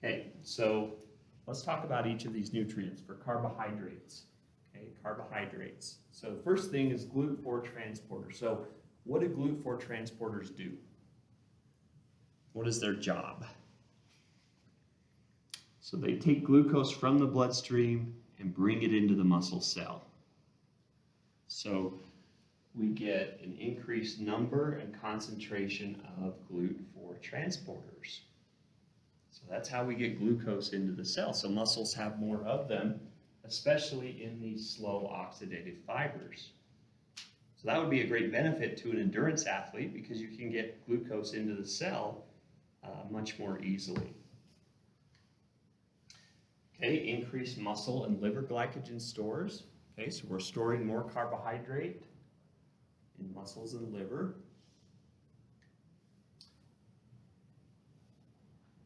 [SPEAKER 1] Okay, so let's talk about each of these nutrients. For carbohydrates. Okay, carbohydrates. So the first thing is GLUT4 transporters. So what do GLUT4 transporters do? What is their job? So they take glucose from the bloodstream and bring it into the muscle cell. So we get an increased number and concentration of GLUT4 transporters. So that's how we get glucose into the cell. So muscles have more of them, especially in these slow oxidative fibers. So that would be a great benefit to an endurance athlete because you can get glucose into the cell much more easily. Okay, increased muscle and liver glycogen stores. Okay, so we're storing more carbohydrate in muscles and liver.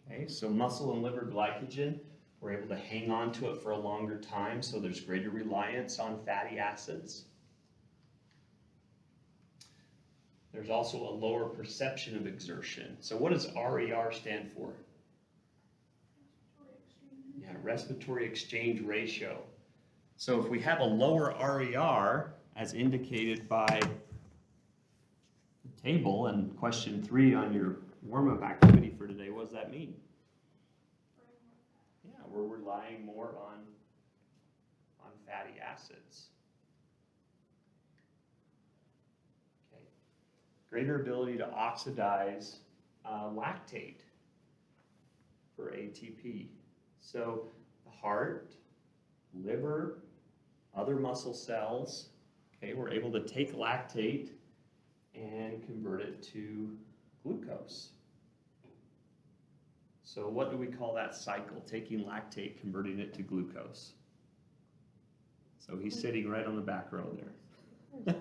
[SPEAKER 1] Okay, so muscle and liver glycogen, we're able to hang on to it for a longer time, so there's greater reliance on fatty acids. There's also a lower perception of exertion. So what does RER stand for? Yeah, respiratory exchange ratio. So if we have a lower RER, as indicated by the table and question 3 on your warm-up activity for today, what does that mean? Yeah, we're relying more on fatty acids. Okay. Greater ability to oxidize lactate for ATP. So the heart, liver, other muscle cells, okay, we're able to take lactate and convert it to glucose. So what do we call that cycle? Taking lactate, converting it to glucose. So he's sitting right on the back row there.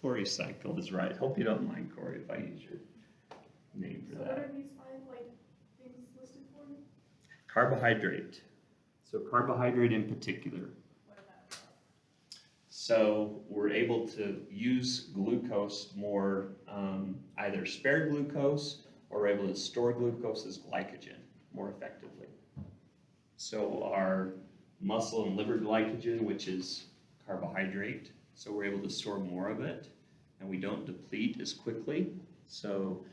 [SPEAKER 1] Corey's cycle is right. Hope you don't mind, Corey, if I use your name for
[SPEAKER 2] So
[SPEAKER 1] that.
[SPEAKER 2] what are these 5 things listed for?
[SPEAKER 1] Carbohydrate. So carbohydrate in particular.
[SPEAKER 2] What about?
[SPEAKER 1] So we're able to use glucose more, either spare glucose or we're able to store glucose as glycogen more effectively. So our muscle and liver glycogen, which is carbohydrate, so we're able to store more of it and we don't deplete as quickly. So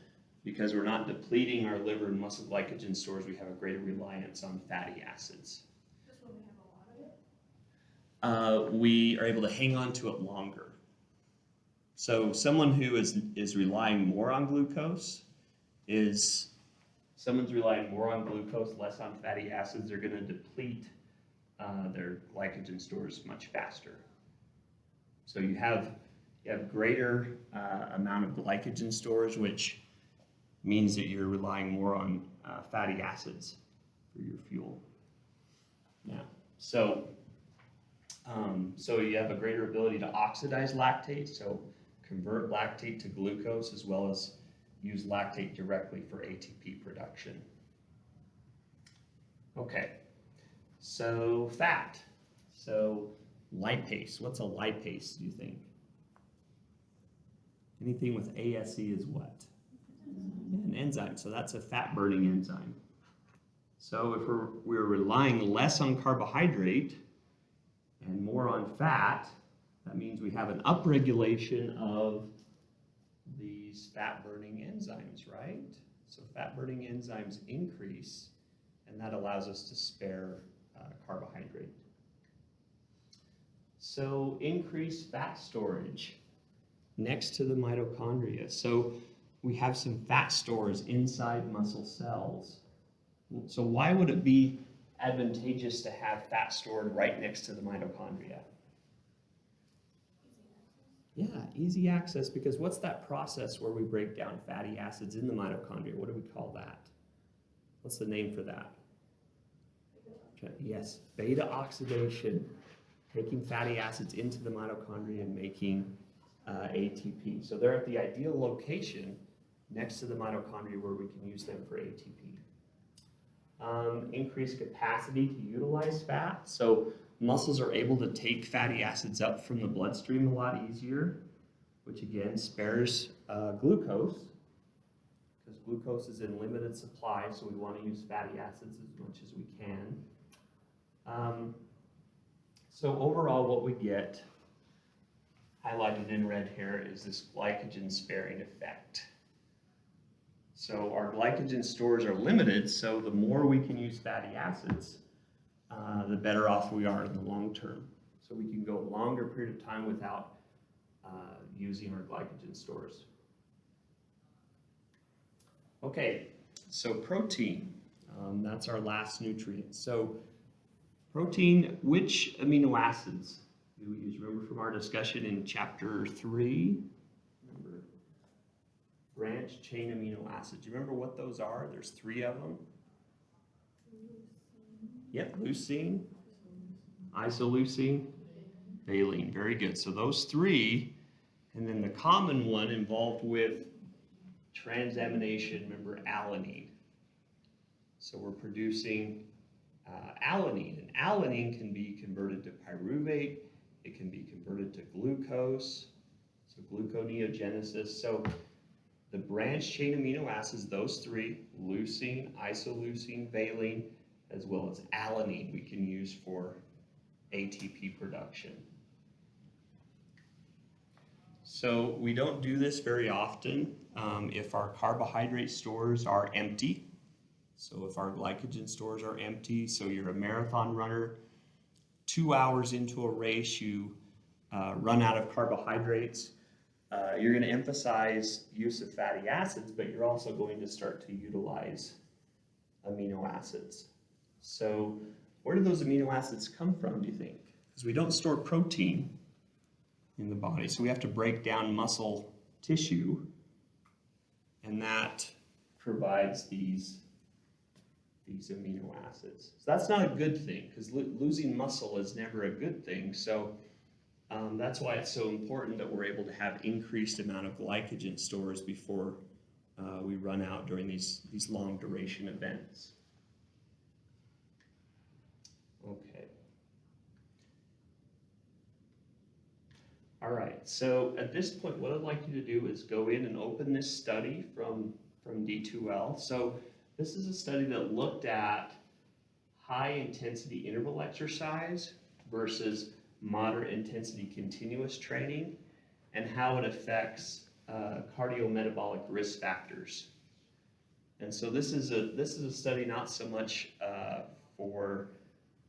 [SPEAKER 1] because we're not depleting our liver and muscle glycogen stores, we have a greater reliance on fatty acids.
[SPEAKER 2] Just
[SPEAKER 1] we are able to hang on to it longer. So someone who is relying more on glucose is someone's relying more on glucose, less on fatty acids. They're going to deplete their glycogen stores much faster. So you have greater amount of glycogen stores, which means that you're relying more on fatty acids for your fuel. Yeah. So you have a greater ability to oxidize lactate, so convert lactate to glucose, as well as use lactate directly for ATP production. Okay, so fat. So lipase. What's a lipase, do you think? Anything with ASE is what? An enzyme. So that's a fat-burning enzyme. So if we're relying less on carbohydrate and more on fat, that means we have an upregulation of these fat-burning enzymes, right? So fat-burning enzymes increase, and that allows us to spare carbohydrate. So increased fat storage next to the mitochondria. So we have some fat stores inside muscle cells. So why would it be advantageous to have fat stored right next to the mitochondria? Yeah, easy access, because what's that process where we break down fatty acids in the mitochondria? What do we call that? What's the name for that? Okay, yes, beta oxidation, taking fatty acids into the mitochondria and making ATP. So they're at the ideal location next to the mitochondria where we can use them for ATP. Increased capacity to utilize fat. So muscles are able to take fatty acids up from the bloodstream a lot easier, which again spares glucose, because glucose is in limited supply, so we want to use fatty acids as much as we can. So overall what we get, highlighted in red here, is this glycogen sparing effect. So our glycogen stores are limited, so the more we can use fatty acids, the better off we are in the long term. So we can go a longer period of time without using our glycogen stores. Okay, so protein, that's our last nutrient. So protein, which amino acids do we use? Remember from our discussion in chapter 3? Remember? Branch chain amino acids. Do you remember what those are? There's 3 of them. Yep, leucine, isoleucine, valine. Very good. So those 3, and then the common one involved with transamination, remember alanine. So we're producing alanine, and alanine can be converted to pyruvate. It can be converted to glucose, so gluconeogenesis. So the branch chain amino acids, those 3, leucine, isoleucine, valine, as well as alanine, we can use for ATP production. So we don't do this very often if our carbohydrate stores are empty. So if our glycogen stores are empty, so you're a marathon runner, 2 hours into a race, you run out of carbohydrates, you're going to emphasize use of fatty acids, but you're also going to start to utilize amino acids. So where do those amino acids come from, do you think? Because we don't store protein in the body, so we have to break down muscle tissue, and that provides these amino acids. So that's not a good thing, because losing muscle is never a good thing. So that's why it's so important that we're able to have increased amount of glycogen stores before we run out during these long duration events. Okay. All right, so at this point, what I'd like you to do is go in and open this study from D2L. So this is a study that looked at high intensity interval exercise versus moderate intensity continuous training and how it affects cardiometabolic risk factors. And so this is a study not so much for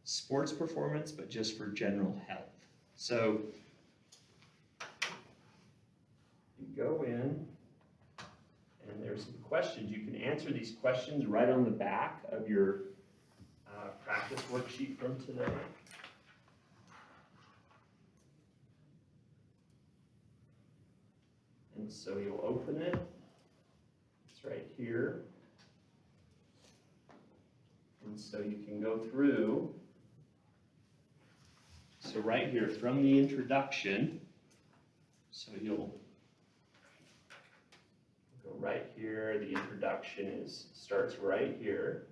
[SPEAKER 1] sports performance, but just for general health. So you go in, and there's some questions. You can answer these questions right on the back of your practice worksheet from today. And so you'll open it. It's right here. And so you can go through. So right here, from the introduction, so you'll go right here. The introduction starts right here.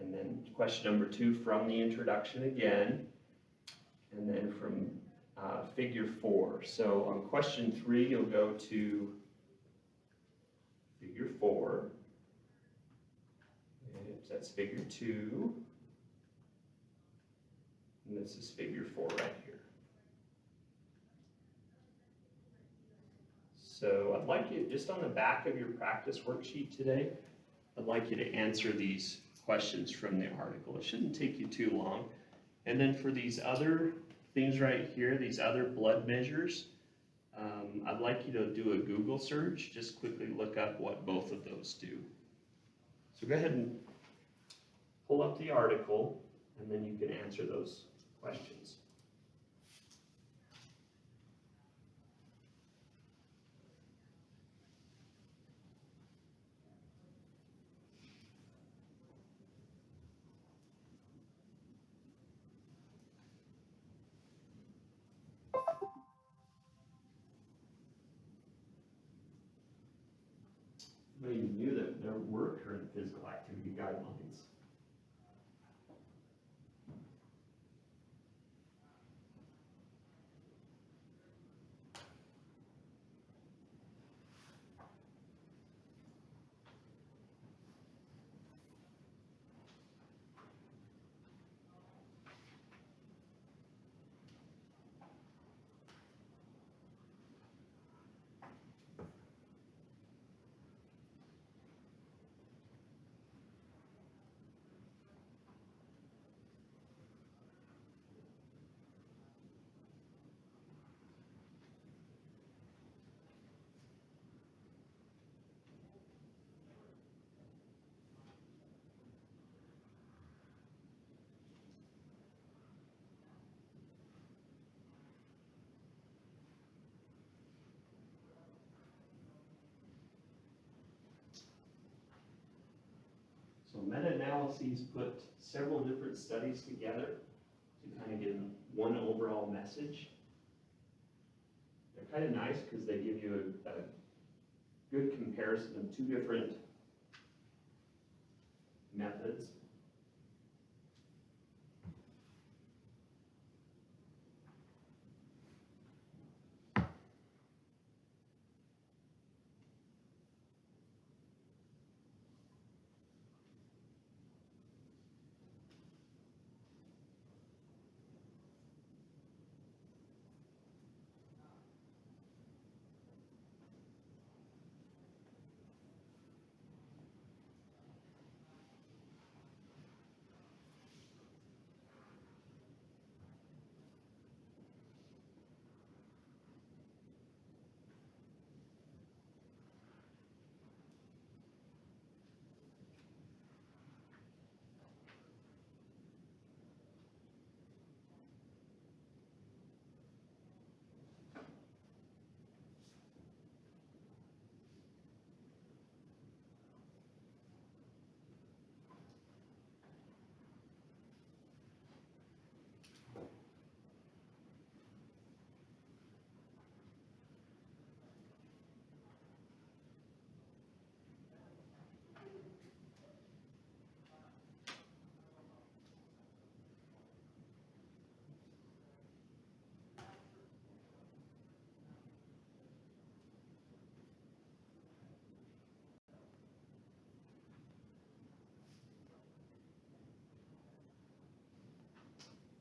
[SPEAKER 1] And then question number 2 from the introduction again. And then from figure 4. So on question 3, you'll go to figure 4. And that's figure 2. And this is figure 4 right here. So I'd like you, just on the back of your practice worksheet today, I'd like you to answer these questions from the article. It shouldn't take you too long. And then for these other things right here, these other blood measures, I'd like you to do a Google search. Just quickly look up what both of those do. So go ahead and pull up the article, and then you can answer those questions. But you knew that there were current physical activity guidelines. So meta-analyses put several different studies together to kind of get one overall message. They're kind of nice because they give you a good comparison of 2 different methods.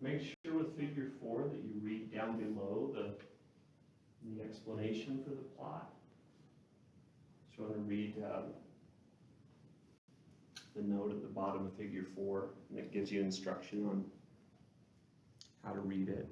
[SPEAKER 1] Make sure with figure 4 that you read down below the explanation for the plot. So I'm going to read the note at the bottom of figure 4, and it gives you instruction on how to read it.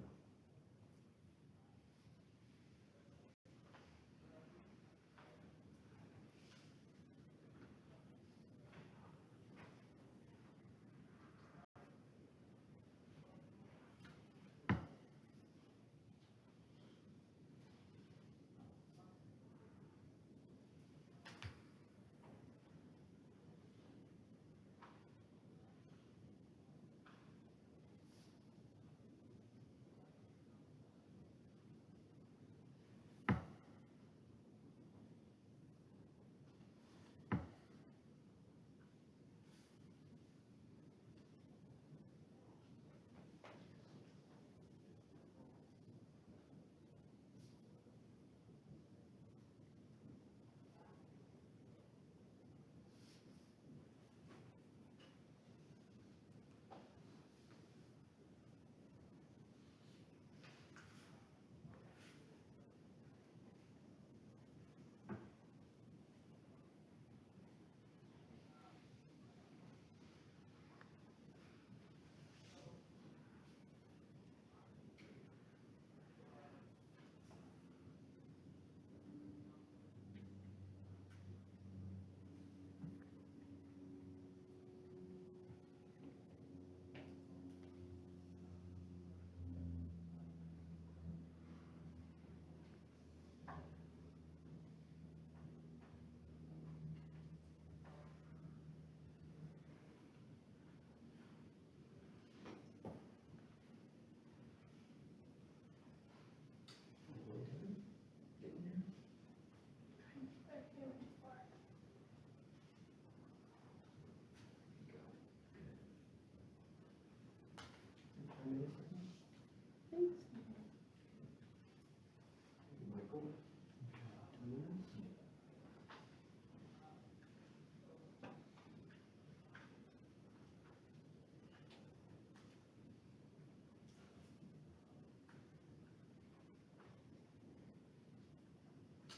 [SPEAKER 1] Michael?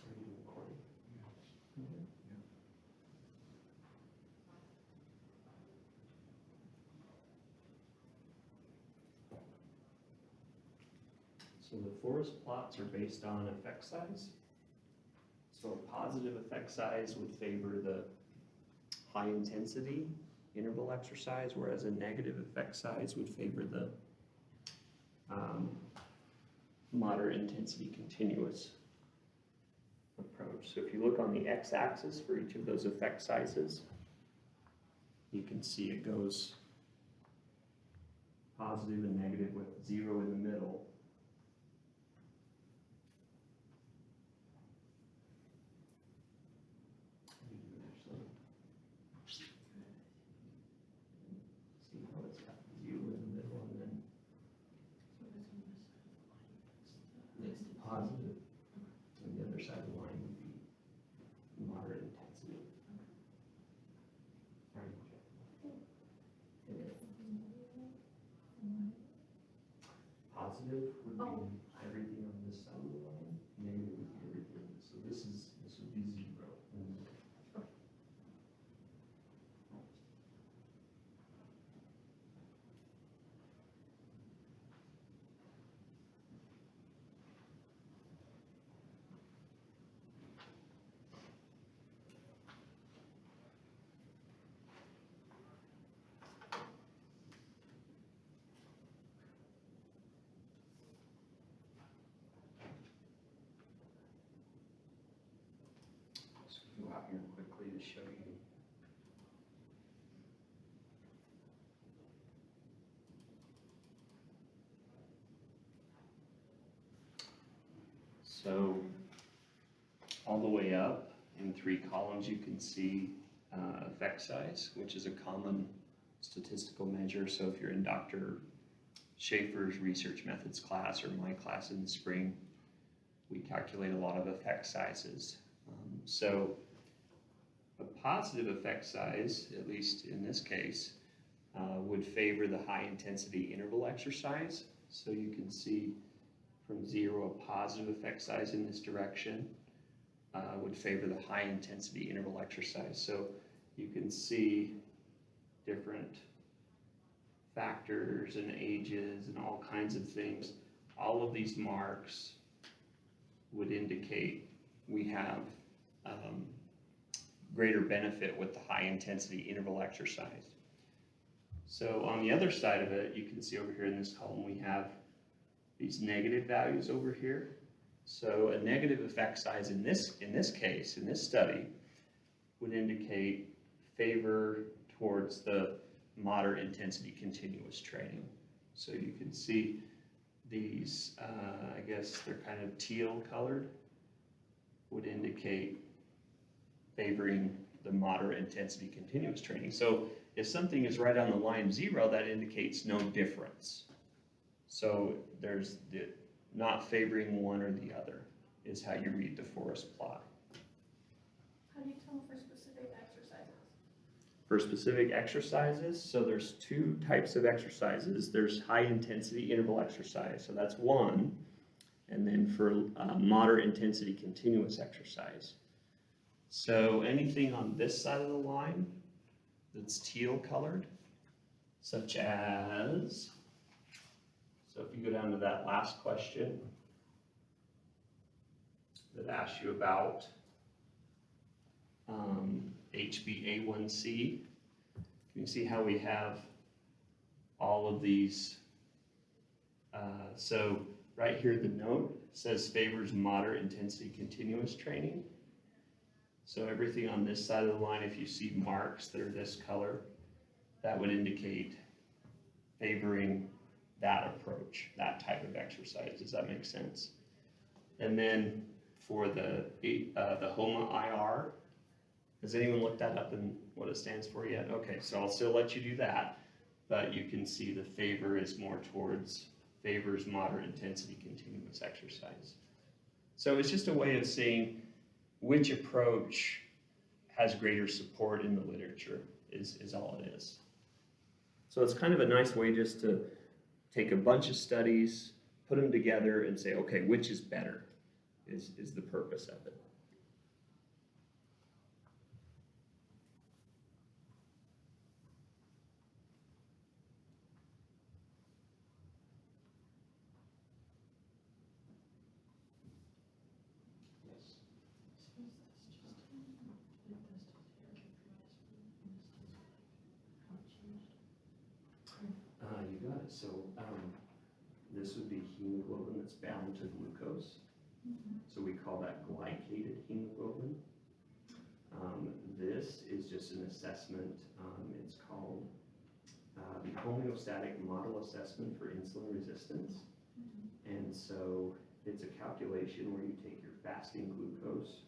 [SPEAKER 1] Are you recording? So the forest plots are based on effect size. So a positive effect size would favor the high intensity interval exercise, whereas a negative effect size would favor the moderate intensity continuous approach. So if you look on the x-axis for each of those effect sizes, you can see it goes positive and negative with 0 in the middle. See how it's got 0 in the middle, and then it's positive, and the other side of the line would be moderate intensity. Positive would be everything on this side of the line, negative would be everything. So this would be 0. Just go out here quickly to show you. So all the way up in 3 columns, you can see effect size, which is a common statistical measure. So if you're in Dr. Schaefer's research methods class or my class in the spring, we calculate a lot of effect sizes. So a positive effect size, at least in this case, would favor the high intensity interval exercise. So you can see from 0, a positive effect size in this direction would favor the high intensity interval exercise. So you can see different factors and ages and all kinds of things. All of these marks would indicate we have greater benefit with the high intensity interval exercise. So on the other side of it, you can see over here in this column, we have these negative values over here. So a negative effect size in this case, in this study, would indicate favor towards the moderate intensity continuous training. So you can see these, I guess they're kind of teal colored, would indicate favoring the moderate intensity continuous training. So if something is right on the line 0, that indicates no difference. So there's the not favoring one or the other is how you read the forest plot.
[SPEAKER 2] How do you tell for specific exercises?
[SPEAKER 1] For specific exercises, so there's 2 types of exercises. There's high intensity interval exercise, so that's one. And then for moderate intensity continuous exercise. So anything on this side of the line that's teal colored, such as, so if you go down to that last question that asks you about HbA1c, you can see how we have all of these. So right here, the note says favors moderate intensity continuous training. So everything on this side of the line, if you see marks that are this color, that would indicate favoring that approach, that type of exercise. Does that make sense? And then for the HOMA-IR, has anyone looked that up and what it stands for yet? Okay, so I'll still let you do that, but you can see the favor is more towards favors moderate intensity continuous exercise. So it's just a way of saying which approach has greater support in the literature is all it is. So it's kind of a nice way just to take a bunch of studies, put them together and say, okay, which is better is the purpose of it. You got it. So this would be hemoglobin that's bound to glucose. So we call that glycated hemoglobin. This is just an assessment. It's called the homeostatic model assessment for insulin resistance. And so it's a calculation where you take your fasting glucose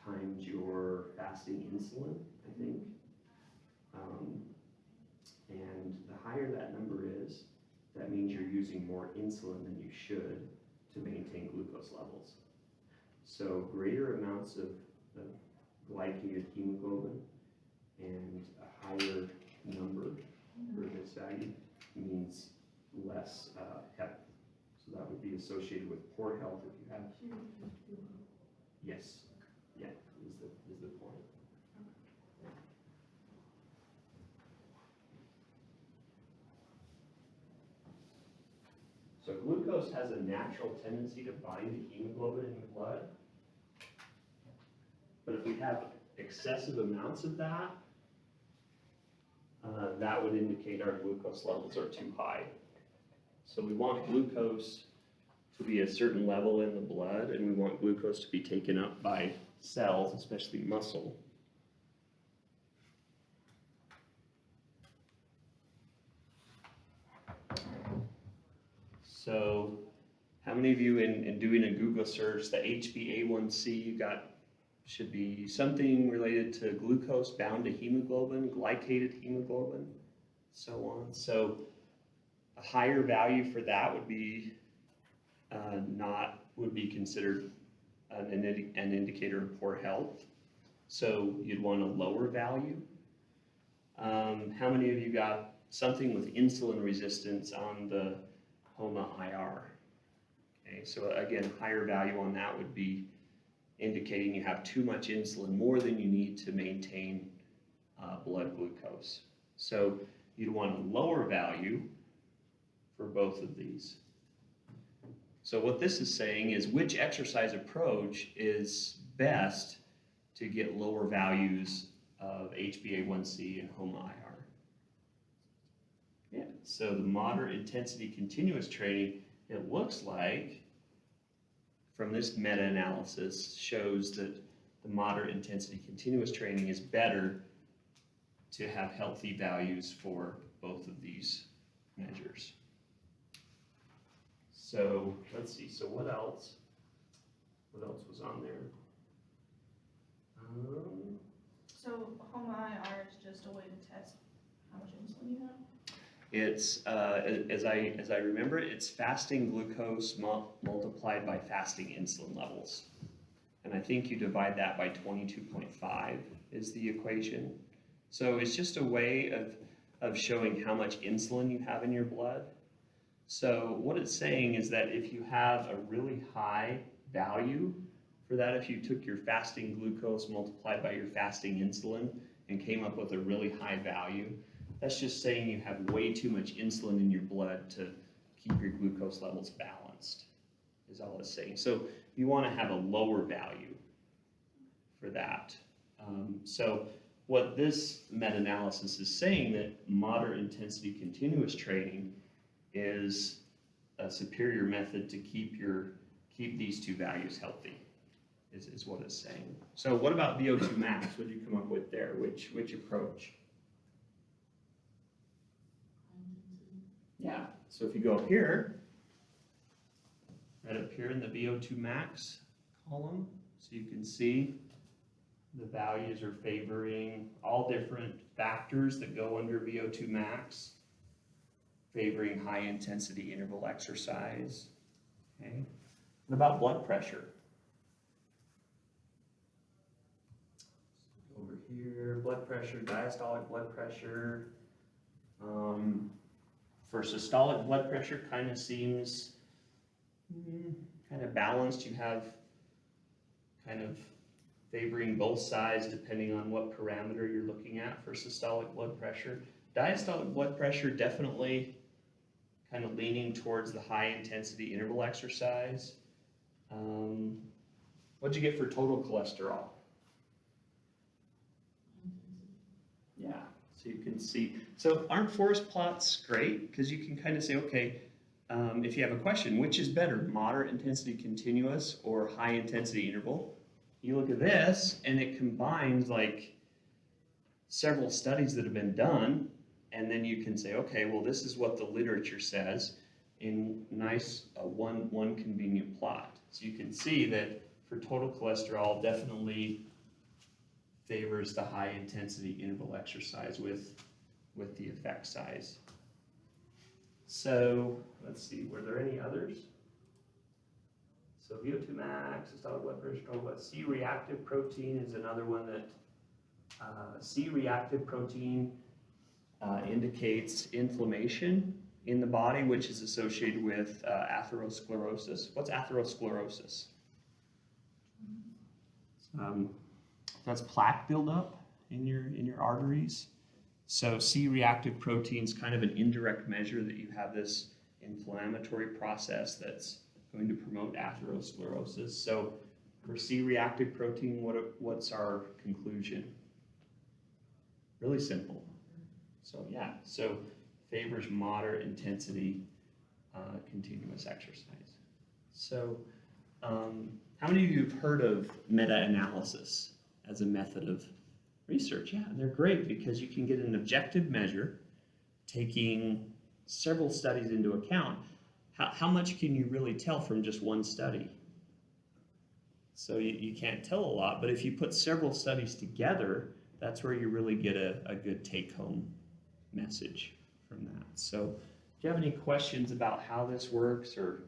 [SPEAKER 1] times your fasting insulin, I think. And the higher that number is, that means you're using more insulin than you should to maintain glucose levels. So greater amounts of glycated hemoglobin and a higher number for this value means less health. So that would be associated with poor health if you have. Yes, yeah, is the point. So glucose has a natural tendency to bind to hemoglobin in the blood. But if we have excessive amounts of that, that would indicate our glucose levels are too high. So we want glucose to be a certain level in the blood, and we want glucose to be taken up by cells, especially muscle. So how many of you in doing a Google search, the HbA1c, you got should be something related to glucose bound to hemoglobin, glycated hemoglobin, so on. So a higher value for that would be considered an indicator of poor health. So you'd want a lower value. How many of you got something with insulin resistance on the HOMA-IR? Okay, so again, higher value on that would be indicating you have too much insulin, more than you need to maintain blood glucose. So you'd want a lower value for both of these. So what this is saying is which exercise approach is best to get lower values of HbA1c and HOMA-IR. Yeah, so the moderate intensity continuous training, it looks like from this meta-analysis shows that the moderate intensity continuous training is better to have healthy values for both of these measures. So let's see, so what else? What else was on there?
[SPEAKER 2] So HOMA-IR is just a way to test how much insulin you have?
[SPEAKER 1] It's, as I remember it, it's fasting glucose multiplied by fasting insulin levels. And I think you divide that by 22.5 is the equation. So it's just a way of showing how much insulin you have in your blood. So what it's saying is that if you have a really high value for that, if you took your fasting glucose multiplied by your fasting insulin and came up with a really high value, that's just saying you have way too much insulin in your blood to keep your glucose levels balanced, is all it's saying. So you want to have a lower value for that. So what this meta-analysis is saying, that moderate intensity continuous training is a superior method to keep these two values healthy, is what it's saying. So what about VO2 max? What did you come up with there? Which approach? Yeah, so if you go up here, right up here in the VO2 max column, so you can see the values are favoring all different factors that go under VO2 max, favoring high intensity interval exercise. Okay. What about blood pressure? Over here, blood pressure, diastolic blood pressure. For systolic blood pressure, kind of seems kind of balanced. You have kind of favoring both sides depending on what parameter you're looking at for systolic blood pressure. Diastolic blood pressure definitely kind of leaning towards the high intensity interval exercise. What'd you get for total cholesterol? Yeah, so you can see. So aren't forest plots great? Because you can kind of say, okay, if you have a question, which is better, moderate intensity continuous or high intensity interval? You look at this and it combines like several studies that have been done, and then you can say, okay, well, this is what the literature says in nice one convenient plot. So you can see that for total cholesterol, definitely favors the high intensity interval exercise with the effect size. So let's see, were there any others? So VO2 max, systolic blood pressure, C-reactive protein is another one that C-reactive protein indicates inflammation in the body, which is associated with atherosclerosis. What's atherosclerosis? That's plaque buildup in your arteries. So C-reactive protein is kind of an indirect measure that you have this inflammatory process that's going to promote atherosclerosis. So for C-reactive protein, what's our conclusion? Really simple. So yeah, so favors moderate intensity continuous exercise. So how many of you have heard of meta-analysis as a method of research? Yeah, they're great because you can get an objective measure taking several studies into account. How much can you really tell from just one study? So you can't tell a lot, but if you put several studies together, that's where you really get a good take-home message from that. So do you have any questions about how this works? Or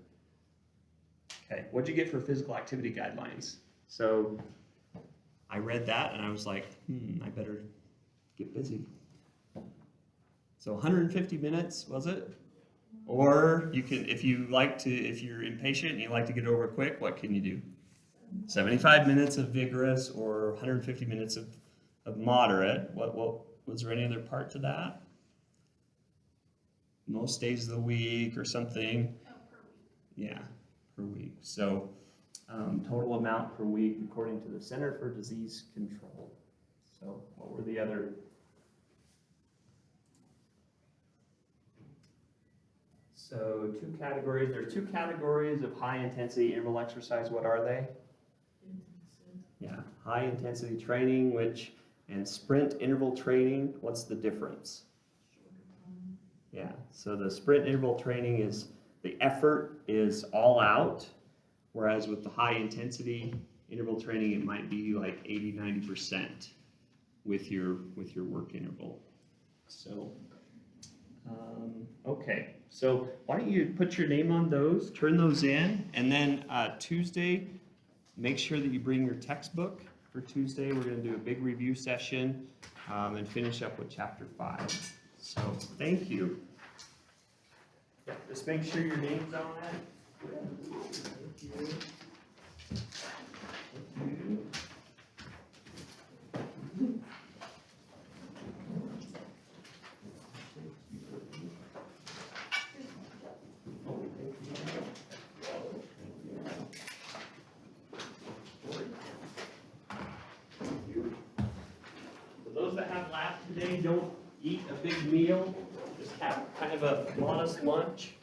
[SPEAKER 1] okay, what'd you get for physical activity guidelines? So I read that and I was like, I better get busy. So 150 minutes, was it? Or you can, if you're impatient and you like to get over quick, what can you do? 75 minutes of vigorous or 150 minutes of of moderate. What was there any other part to that? Most days of the week or something?
[SPEAKER 2] Oh, per week.
[SPEAKER 1] Yeah, per week. So total amount per week according to the Center for Disease Control. So what were the other? So two categories. There are two categories of high intensity interval exercise. What are they? Yeah, high intensity training, and sprint interval training. What's the difference? Yeah, so the sprint interval training is the effort is all out, whereas with the high intensity interval training, it might be like 80-90% with your work interval. So, okay, so why don't you put your name on those, turn those in, and then Tuesday, make sure that you bring your textbook for Tuesday. We're going to do a big review session and finish up with chapter 5. So, thank you. Yeah, just make sure your name's on it. Thank you. Thank you. For those that have lab today, don't eat a big meal. Just have kind of a modest lunch.